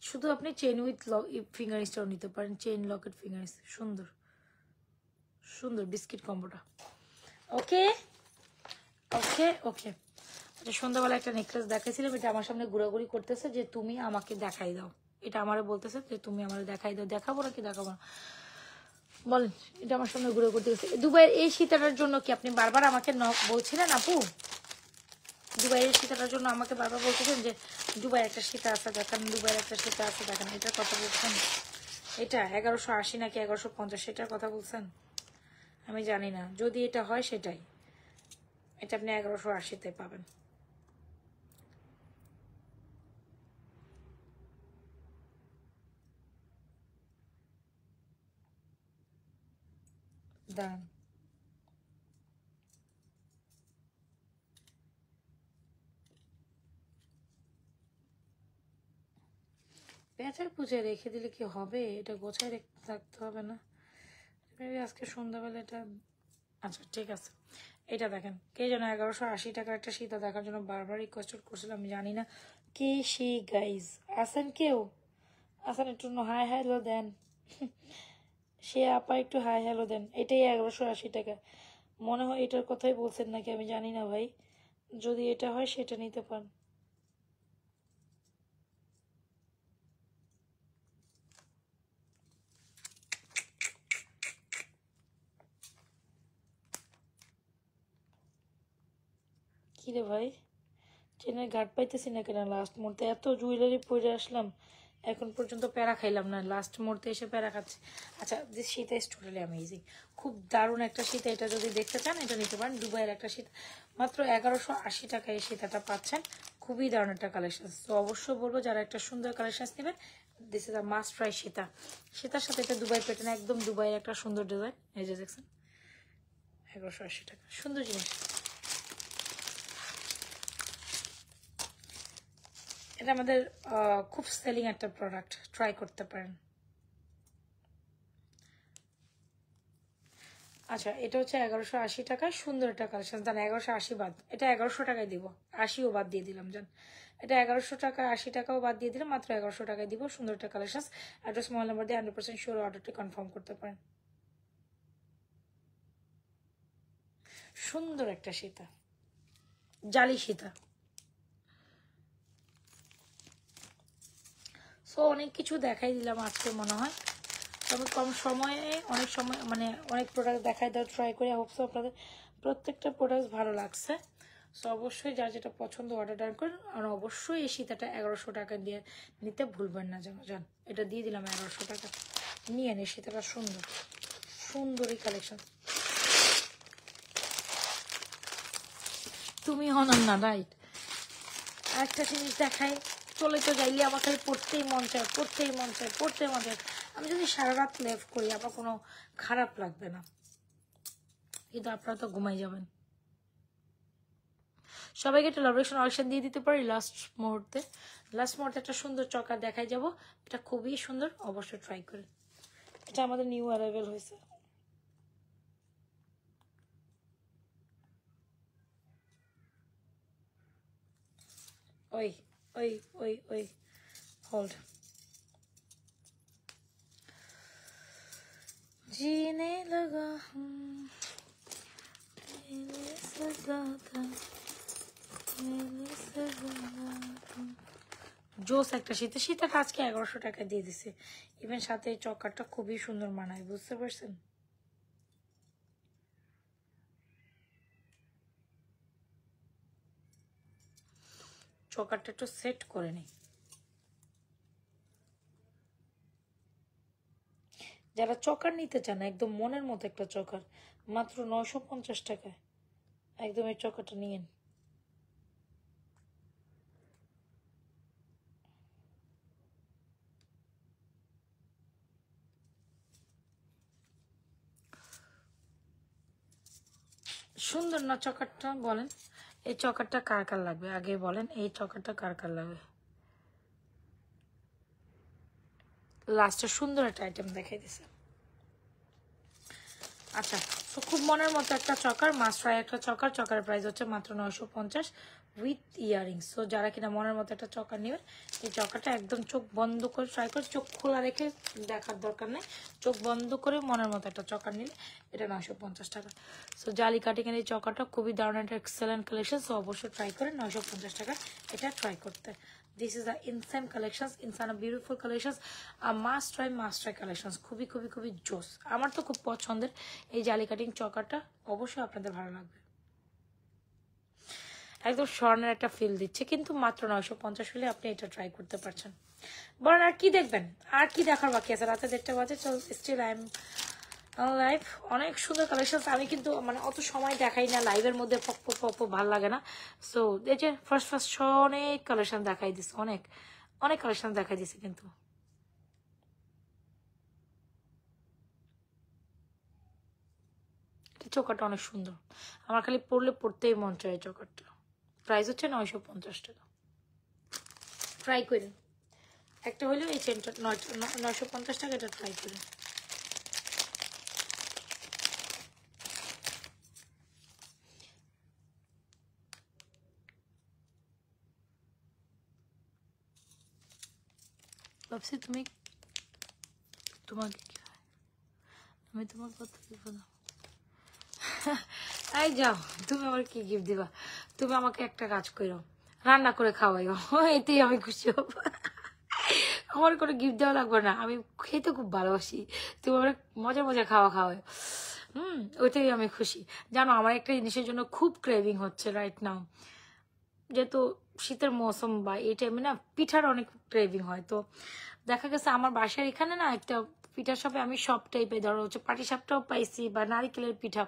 S1: শুধু আপনি চেন উইথ ফিঙ্গারিংসটাও নিতে পারেন, চেন লকেট ফিঙ্গারিংস, সুন্দর সুন্দর বিস্কিট কম্বোটা। ওকে ওকে ওকে। আচ্ছা, সন্ধ্যাবেলা একটা নেকলেস দেখাইছিলাম, এটা আমার সামনে ঘোরাঘুরি করতেছে যে তুমি আমাকে দেখাই দাও, এটা আমারে বলতেছে যে তুমি আমার দেখাই দাও। দেখাবো নাকি দেখাবো না বলেন? এটা আমার সামনে ঘুরে করতেছে। দুবাইয়ের এই সীতাটার জন্য কি আপনি বারবার আমাকে বলছিলেন আপু? দুবাইয়ের সীতাটার জন্য আমাকে বারবার বলতেছেন যে দুবাইয়ের একটা সীতা আছে দেখেন, দুবাইয়ের একটা সীতা আছে দেখেন, এটার কথা বলছেন? এটা 1180 নাকি 1150 সেটার কথা বলছেন? আমি জানি না, যদি এটা হয় সেটাই, এটা আপনি 1180-তে পাবেন। দাঁড়ান, পেঁচার পুজোয় রেখে দিলে কি হবে? এটা গোছায় রাখতে হবে না? আজকে সন্ধ্যাবেলা এটা, আচ্ছা ঠিক আছে। এটা দেখেন, কে যেন 1180 টাকার একটা সীতা দেখার জন্য বারবার রিকোয়েস্ট করছিলাম, আমি জানি না কে সেই গাইজ। আসেন কেউ? আসেন, একটু হাই হ্যালো দেন। সে আপা একটু হাই হ্যালো দেন। এটাই 1180 টাকা, মনে হয় এটার কথাই বলছেন নাকি, আমি জানি না ভাই। যদি এটা হয় সেটা নিতে পারেন। কি রে ভাই, ট্রেনের ঘাট পাইতেছি না কেন লাস্ট মুহূর্তে? এত জুয়েলারি পরে আসলাম, এখন পর্যন্ত প্যারা খাইলাম না, লাস্ট মুহূর্তে এসে প্যারা খাচ্ছি। আচ্ছা, this Sita is totally amazing, খুব দারুণ একটা সীতা। এটা যদি দেখতে চান এটা নিতে পারেন। দুবাইয়ের একটা সীতা, মাত্র 1180 টাকায় এই সীতাটা পাচ্ছেন। খুবই দারুণ একটা কালেকশন। তো অবশ্যই বলবো যারা একটা সুন্দর কালেকশন নেবেন, this is a must try Sita. সীতার সাথে এটা দুবাই প্যাটার্ন, একদম দুবাইয়ের একটা সুন্দর ডিজাইন। এই যে দেখছেন, 1180 টাকা, সুন্দর জিনিস। এটা আমাদের খুব সেলিং একটা প্রোডাক্ট, ট্রাই করতে পারেন। আচ্ছা, এটা হচ্ছে 1180 টাকায় সুন্দর একটা কালেকশন। জান 1180 বাদ, এটা 1100 টাকায় দিব, 80ও বাদ দিয়ে দিলাম। জান এটা 1100 টাকা, 80 টাকাও বাদ দিয়ে দিলাম, মাত্র 1100 টাকায় দিব। সুন্দর একটা কালেকশন। অ্যাড্রেস মোবাইল নাম্বার দিয়ে 100% শিওর অর্ডারটি কনফার্ম করতে পারেন। সুন্দর একটা সীতা, জালি সীতা। সো অনেক কিছু দেখাই দিলাম আজকে মনে হয়, তবে কম সময়ে অনেক সময় মানে অনেক প্রোডাক্ট দেখাই দেওয়ার ট্রাই করি। হোপসো আপনাদের প্রত্যেকটা প্রোডাক্ট ভালো লাগছে। সো অবশ্যই যার যেটা পছন্দ অর্ডার ডান করেন। আর অবশ্যই এই শীতাটা 1100 টাকা দিয়ে নিতে ভুলবেন না যেন। জান এটা দিয়ে দিলাম 1100 টাকা, নিয়ে নে। শীতাটা সুন্দর, সুন্দরই কালেকশন। তুমি হন না রাইট। একটা জিনিস দেখাই চলে তো যাইলে আমার খালি পড়তেই মন চায়, পড়তেই মন চায়, পড়তেই মন চায়। আমি যদি সারা রাত লেভ করি আমার কোনো খারাপ লাগবে না, কিন্তু আপনারা তো ঘুমাই যাবেন। সবাইকে একটা লাভরেশন অপশন দিয়ে দিতে পারি লাস্ট মুহূর্তে। লাস্ট মুহূর্তে একটা সুন্দর চকা দেখাই যাব, এটা খুবই সুন্দর, অবশ্যই ট্রাই করেন। এটা আমাদের নিউ অ্যারাইভেল হয়েছে। ওই ওই ওই ওই হোল্ড। जीने लगा हूँ मेरे सगा था मेरे सगा था। জোস একটা শীতে, শীতটা আজকে 1100 টাকা দিয়ে দিছে। ইভেন সাথে এই চকারটা খুবই সুন্দর মানায়, বুঝতে পারছেন? চকারটা একটু সেট করে নেই। যারা চকার নিতে চান একদম মনের মতো একটা চকার, মাত্র 950 টাকায় একদম এই চকারটা নিয়েন। সুন্দর না চকারটা? বলেন এই চকারটা কার কার লাগবে আগে বলেন, এই চকারটা কার কার লাগবে? লাস্টে সুন্দর একটা আইটেম দেখাই দিছে। আচ্ছা, তো খুব মনের মতো একটা চকার, মাস্ট ট্রাই একটা চকার। চকার প্রাইস হচ্ছে মাত্র 950 উইথ ইয়ারিংস। সো যারা কিনা মনের মতো একটা চকার নেবেন, এই চকারটা একদম চোখ বন্ধ করে ট্রাই করে, চোখ খোলা রেখে দেখার দরকার নেই, চোখ বন্ধ করে মনের মতো একটা চকার নিলে এটা 950 টাকা। সো জালি কাটিংয়ের এই চকারটা খুবই দারুণ একটা এক্সেলেন্ট কালেকশন। সো অবশ্যই ট্রাই করেন 950 টাকা এটা ট্রাই করতে। This is the insane collections, insane beautiful collections, a must try collections. খুবই খুবই খুবই জোস, আমার তো খুব পছন্দের এই জালি কাটিং চকারটা, অবশ্যই আপনাদের ভালো লাগবে। একদম স্বর্ণের একটা ফিল দিচ্ছে, কিন্তু মাত্র 950 হলে আপনি এটা ট্রাই করতে পারছেন। বলেন আর কি দেখবেন, আর কি দেখার বাকি আছে? রাতে 1:30 বাজে, চল স্টিল আই এম লাইভ। অনেক সুন্দর কালেকশন। আমি কিন্তু মানে অত সময় দেখাই না লাইভের মধ্যে, পপ পপ পপ ভাল লাগে না। সো এই যে ফার্স্ট অনেক কালেকশন দেখাই দিচ্ছে, অনেক অনেক কালেকশন দেখাই দিচ্ছে। কিন্তু চোকারটা অনেক সুন্দর, আমার খালি পড়লে পড়তেই মন চায়। চোকারটা প্রাইস হচ্ছে 950 টাকা। ট্রাই করেন, একটা হলেও এই চেনটা 950 টাকা, এটা ট্রাই করেন। ভাবছি তুমি, তোমাকে কি হয়, আমি তোমার কথা দিব না। এই যাও, তুমি আমার কি গিফট দিবা? তুমি আমাকে একটা কাজ করো, রান্না করে খাওয়াইও, এতেই আমি খুশি হব। আমার কোনো গিফট দেওয়া লাগবে না, আমি খেতে খুব ভালোবাসি, তুমি আমার মজা মজা খাওয়া খাওয়াই। ওইটাই আমি খুশি। জানো আমার একটা জিনিসের জন্য খুব ক্রেভিং হচ্ছে রাইট নাও, যেহেতু শীতের মৌসুম বা এই টাইমে না পিঠার অনেক ক্রেভিং হয়। তো দেখা গেছে আমার বাসার এখানে না একটা পিঠা শপে আমি সব টাইপের, ধরো হচ্ছে পাটি সাপটাও পাইছি বা নারিকেলের পিঠা,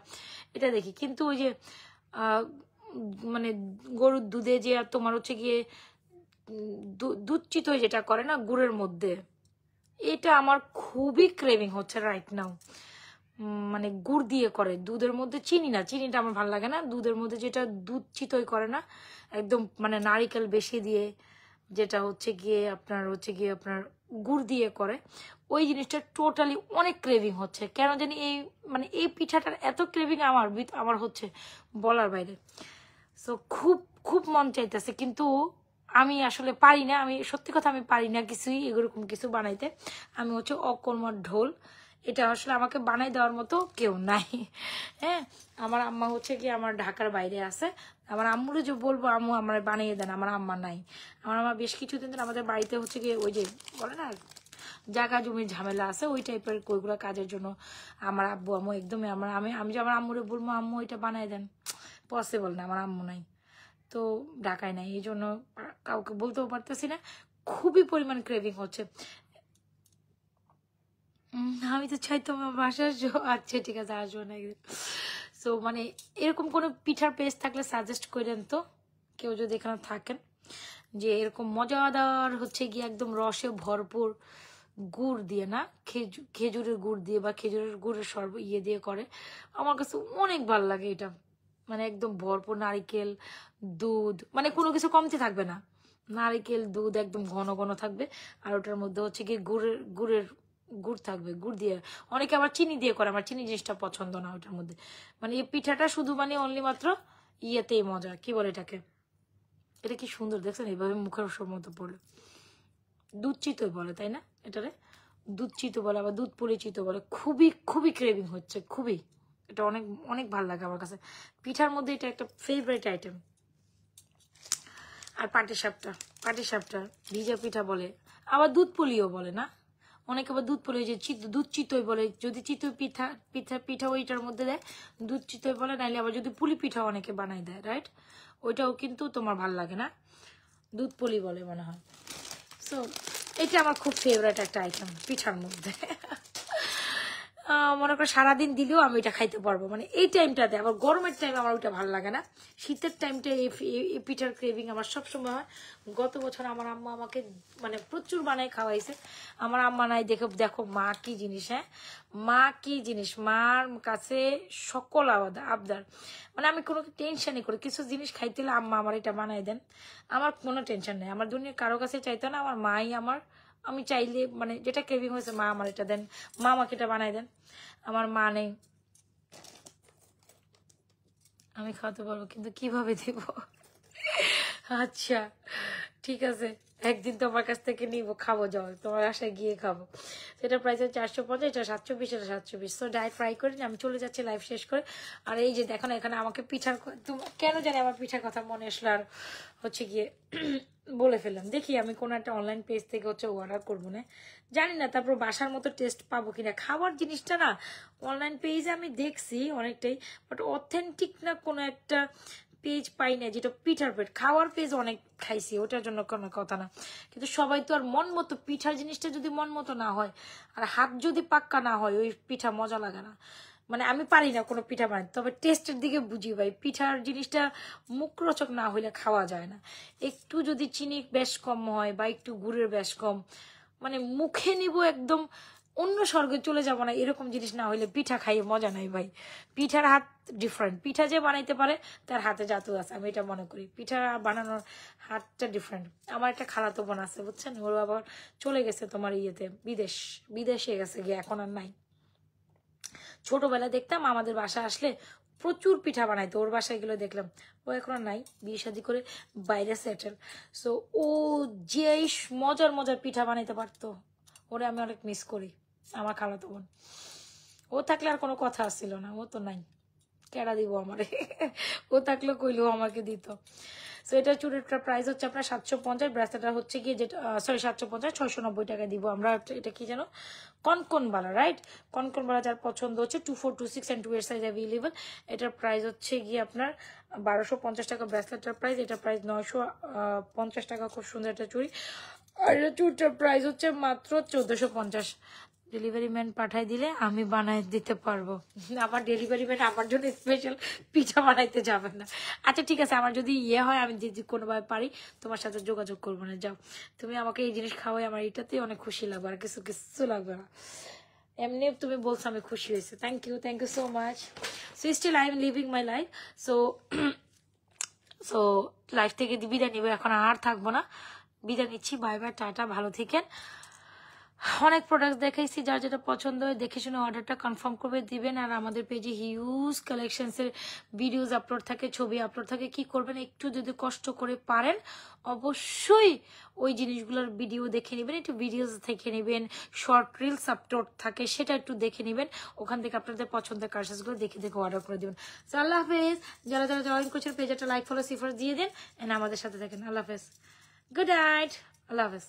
S1: এটা দেখি। কিন্তু ওই যে মানে গরুর দুধে যে তোমার হচ্ছে গিয়ে দুধ চিতই যেটা করে না গুড়ের মধ্যে, এটা আমার খুবই ক্রেভিং হচ্ছে রাইট নাও। মানে গুড় দিয়ে করে, দুধের মধ্যে চিনি না, চিনিটা আমার ভালো লাগে না। দুধের মধ্যে যেটা দুধ চিতই করে না, একদম মানে নারিকেল বেশি দিয়ে, যেটা হচ্ছে গিয়ে আপনার গুড় দিয়ে করে, ওই জিনিসটা টোটালি অনেক ক্রেভিং হচ্ছে। কেন জানি এই মানে এই পিঠাটার এত ক্রেভিং আমার হচ্ছে বলার বাইরে। সো খুব খুব মন চাইতেছে, কিন্তু আমি আসলে পারি না। আমি সত্যি কথা আমি পারি না কিছুই এরকম কিছু বানাইতে। আমি হচ্ছে অকর্মার ঢোল, এটা আসলে আমাকে বানাই দেওয়ার মতো কেউ নাই। হ্যাঁ, আমার আম্মা হচ্ছে কি আমার ঢাকার বাইরে আছে। আমার আম্মুরে যে বলবো আম্মু আমার বানিয়ে দেন, আমার আম্মা নাই। আমার আম্মা বেশ কিছুদিন ধরে আমাদের বাড়িতে হচ্ছে কি ওই যে বলে না জায়গা জমির ঝামেলা আছে, ওই টাইপের ওইগুলো কাজের জন্য আমার আব্বু আম্মু একদমই আমি যে আমার আম্মুরে বলবো আম্মু এটা বানাই দেন, পসিবল না, আমার আম্মু নাই তো, ঢাকায় নাই, এই জন্য কাউকে বলতেও পারতেছি না। খুবই পরিমাণ ক্রেভিং হচ্ছে। আমি তো চাই তোমার বাসায় আচ্ছা ঠিক আছে আসবো না একদিন। সো মানে এরকম কোনো পিঠার পেস্ট থাকলে সাজেস্ট করেন তো, কেউ যদি এখানে থাকেন, যে এরকম মজাদার হচ্ছে গিয়ে একদম রসে ভরপুর গুড় দিয়ে না, খেজুরের গুড় দিয়ে বা খেজুরের গুড়ের ইয়ে দিয়ে করে, আমার কাছে অনেক ভালো লাগে এটা। মানে একদম ভরপুর নারিকেল দুধ, মানে কোনো কিছু কমতে থাকবে না, নারিকেল দুধ একদম ঘন ঘন থাকবে, আর ওটার মধ্যে হচ্ছে কি গুড় থাকবে, গুড় দিয়ে। অনেকে আবার চিনি দিয়ে করে, আমার চিনি জিনিসটা পছন্দ না ওটার মধ্যে। মানে এই পিঠাটা শুধু মানে অনলি মাত্র ইয়েতেই মজা, কি বলে এটাকে, এটা কি সুন্দর দেখছেন, এইভাবে মুখের মতো পড়লো, দুধ চিতই বলে তাই না এটারে, দুধ চিতো বলে, আবার দুধ পুলি চিতো বলে। খুবই খুবই ক্রেভিং হচ্ছে, খুবই, এটা অনেক অনেক ভালো লাগে আমার কাছে পিঠার মধ্যে, এটা একটা ফেভারিট আইটেম। আর পাটিসাপটা ভিজা পিঠা বলে, আবার দুধ পুলিও বলে না অনেকে, আবার দুধ পুলি যে দুধ চিতই বলে, যদি চিতই পিঠা ওইটার মধ্যে দেয় দুধ চিতই বলে, নাইলে আবার যদি পুলি পিঠা অনেকে বানাই দেয়, রাইট, ওইটাও কিন্তু তোমার ভাল লাগে না, দুধ পুলি বলে মনে হয়। সো এটা আমার খুব ফেভারিট একটা আইটেম পিঠার মধ্যে। মনে করো সারাদিন দিলেও আমি এটা খাইতে পারবো, মানে এই টাইমটাতে। আবার গরমের টাইম আমার ওইটা ভালো লাগে না, শীতের টাইমটা এই পিঠার ক্রেভিং আমার সবসময় হয়। গত বছর আমার আম্মা আমাকে মানে প্রচুর বানায় খাওয়াইছে। আমার আম্মা নাই দেখো, দেখো মা কি জিনিস, হ্যাঁ মা কি জিনিস, মার কাছে সকল আবদার, মানে আমি কোনো টেনশনই করি কিছু জিনিস খাইতে হলে আম্মা আমার এটা বানাই দেন, আমার কোনো টেনশন নেই। আমার দুনিয়ার কারো কাছে চাইতো না, আমার মাই আমার, আমি চাইলে মানে যেটা ক্রেভিং হয়েছে মা আমার এটা দেন, মা আমাকে এটা বানাই দেন। আমার মা নেই, আমি খাওয়াতে পারবো কিন্তু কিভাবে দেব? আচ্ছা ঠিক আছে, একদিন তোমার কাছ থেকে নিবো, খাবো, যাও তোমার বাসায় গিয়ে খাবো। সেটা প্রাইস 450, এটা 720, এটা 720। তো ডাইরেক্ট ফ্রাই করে আমি চলে যাচ্ছি লাইভ শেষ করে। আর এই যে দেখো না এখানে আমাকে পিঠার, কেন জানি আমার পিঠার কথা মনে আসলো, আর হচ্ছে গিয়ে বলে ফেললাম। দেখি আমি কোনো একটা অনলাইন পেজ থেকে হচ্ছে অর্ডার করবো না, জানি না তারপর বাসার মতো টেস্ট পাবো কিনা। খাবার জিনিসটা না অনলাইন পেজে আমি দেখছি অনেকটাই, বাট অথেন্টিক না কোনো একটা পেজ পাই না যেটা পিঠার পেট। খাওয়ার পেজ অনেক খাইছি, ওটার জন্য কোনো কথা না, কিন্তু সবাই তো আর মন মতো, পিঠার জিনিসটা যদি মন মতো না হয় আর হাত যদি পাক্কা না হয়, ওই পিঠা মজা লাগে না। মানে আমি পারি না কোনো পিঠা বানাতে, তবে টেস্টের দিকে বুঝি ভাই, পিঠার জিনিসটা মুখরোচক না হইলে খাওয়া যায় না। একটু যদি চিনি বেশ কম হয় বা একটু গুড়ের বেশ কম, মানে মুখে নিব একদম অন্য স্বর্গে চলে যাবো না, এরকম জিনিস না হইলে পিঠা খাইয়ে মজা নাই ভাই। পিঠার হাত ডিফারেন্ট, পিঠা যে বানাইতে পারে তার হাতে জাদু আছে, আমি এটা মনে করি। পিঠা বানানোর হাতটা ডিফারেন্ট। আমার একটা খালাতো বোন আছে বুঝছেন, ওর আবার চলে গেছে তোমার ইয়েতে, বিদেশে গেছে গিয়ে, এখন আর নাই। ছোটবেলা দেখতাম আমাদের বাসা আসলে প্রচুর পিঠা বানাইতো, ওর বাসায় গেলে দেখলাম, ও এখন আর নাই, বিয়ে শাদী করে বাইরে সেটেল। সো ও যে মজার মজার পিঠা বানাইতে পারতো, ওরে আমি অনেক মিস করি, আমার খালাতো বোন। ও থাকলে আর কোনো কথা আসছিল না, ও তো নাই, কেডা দিব আমারে? ও থাকলে কইলেও আমাকে দিত। সো এটা চুড়িটার প্রাইস হচ্ছে আপনার 750, ব্রেসলেটটা হচ্ছে গিয়ে যেটা সরি 750, 690 টাকা দিব আমরা। এটা কি জানো, কনকনবালা, রাইট, কনকনবালা যার পছন্দ হচ্ছে 2426 and 2 এর সাইজ অ্যাভেলেবল। এটার প্রাইস হচ্ছে গিয়ে আপনার 1250 টাকা ব্রেসলেটটার প্রাইস, এটা প্রাইস 950 টাকা। খুব সুন্দর একটা চুড়ি, আর এটা চুড়িটার প্রাইস হচ্ছে মাত্র 1450। ডেলিভারি ম্যান পাঠাই দিলে আমি বানাই দিতে পারবো, আমার ডেলিভারি ম্যান আমার জন্য স্পেশাল পিঠা বানাইতে যাবেন না। আচ্ছা ঠিক আছে, আমার যদি ইয়ে হয় আমি যদি কোনোভাবে পারি তোমার সাথে যোগাযোগ করবো না, যাও তুমি আমাকে এই জিনিস খাওয়াই, আমার এটাতেই অনেক খুশি লাগবে, আর কিছু লাগবে না। এমনি তুমি বলছো আমি খুশি হয়েছে, thank you so much. So still I am living my life. So life থেকে বিদায় নিব, এখন আর থাকবো না, বিদায় নিচ্ছি, বাই বাই, টাটা, ভালো থেকেন। অনেক প্রোডাক্ট দেখাইছি, যার যেটা পছন্দ হয় দেখে শুনে অর্ডারটা কনফার্ম করে দিবেন। আর আমাদের পেজে হিউজ কালেকশনসের ভিডিওস আপলোড থাকে, ছবি আপলোড থাকে। কি করবেন, একটু যদি কষ্ট করে পারেন অবশ্যই ওই জিনিসগুলোর ভিডিও দেখে নেবেন, একটু ভিডিওস দেখে নেবেন, শর্ট রিলস আপলোড থাকে সেটা একটু দেখে নেবেন, ওখান থেকে আপনাদের পছন্দের কালেকশনসগুলো দেখে দেখে অর্ডার করে দেবেন। তো আল্লাহ হাফেজ। যারা যারা জয়েন করছেন পেজে একটা লাইক ফলো সিফার দিয়ে দেন, এন্ড আমাদের সাথে দেখেন। আল্লাহ হাফেজ, গুড নাইট, আল্লাহ হাফেজ।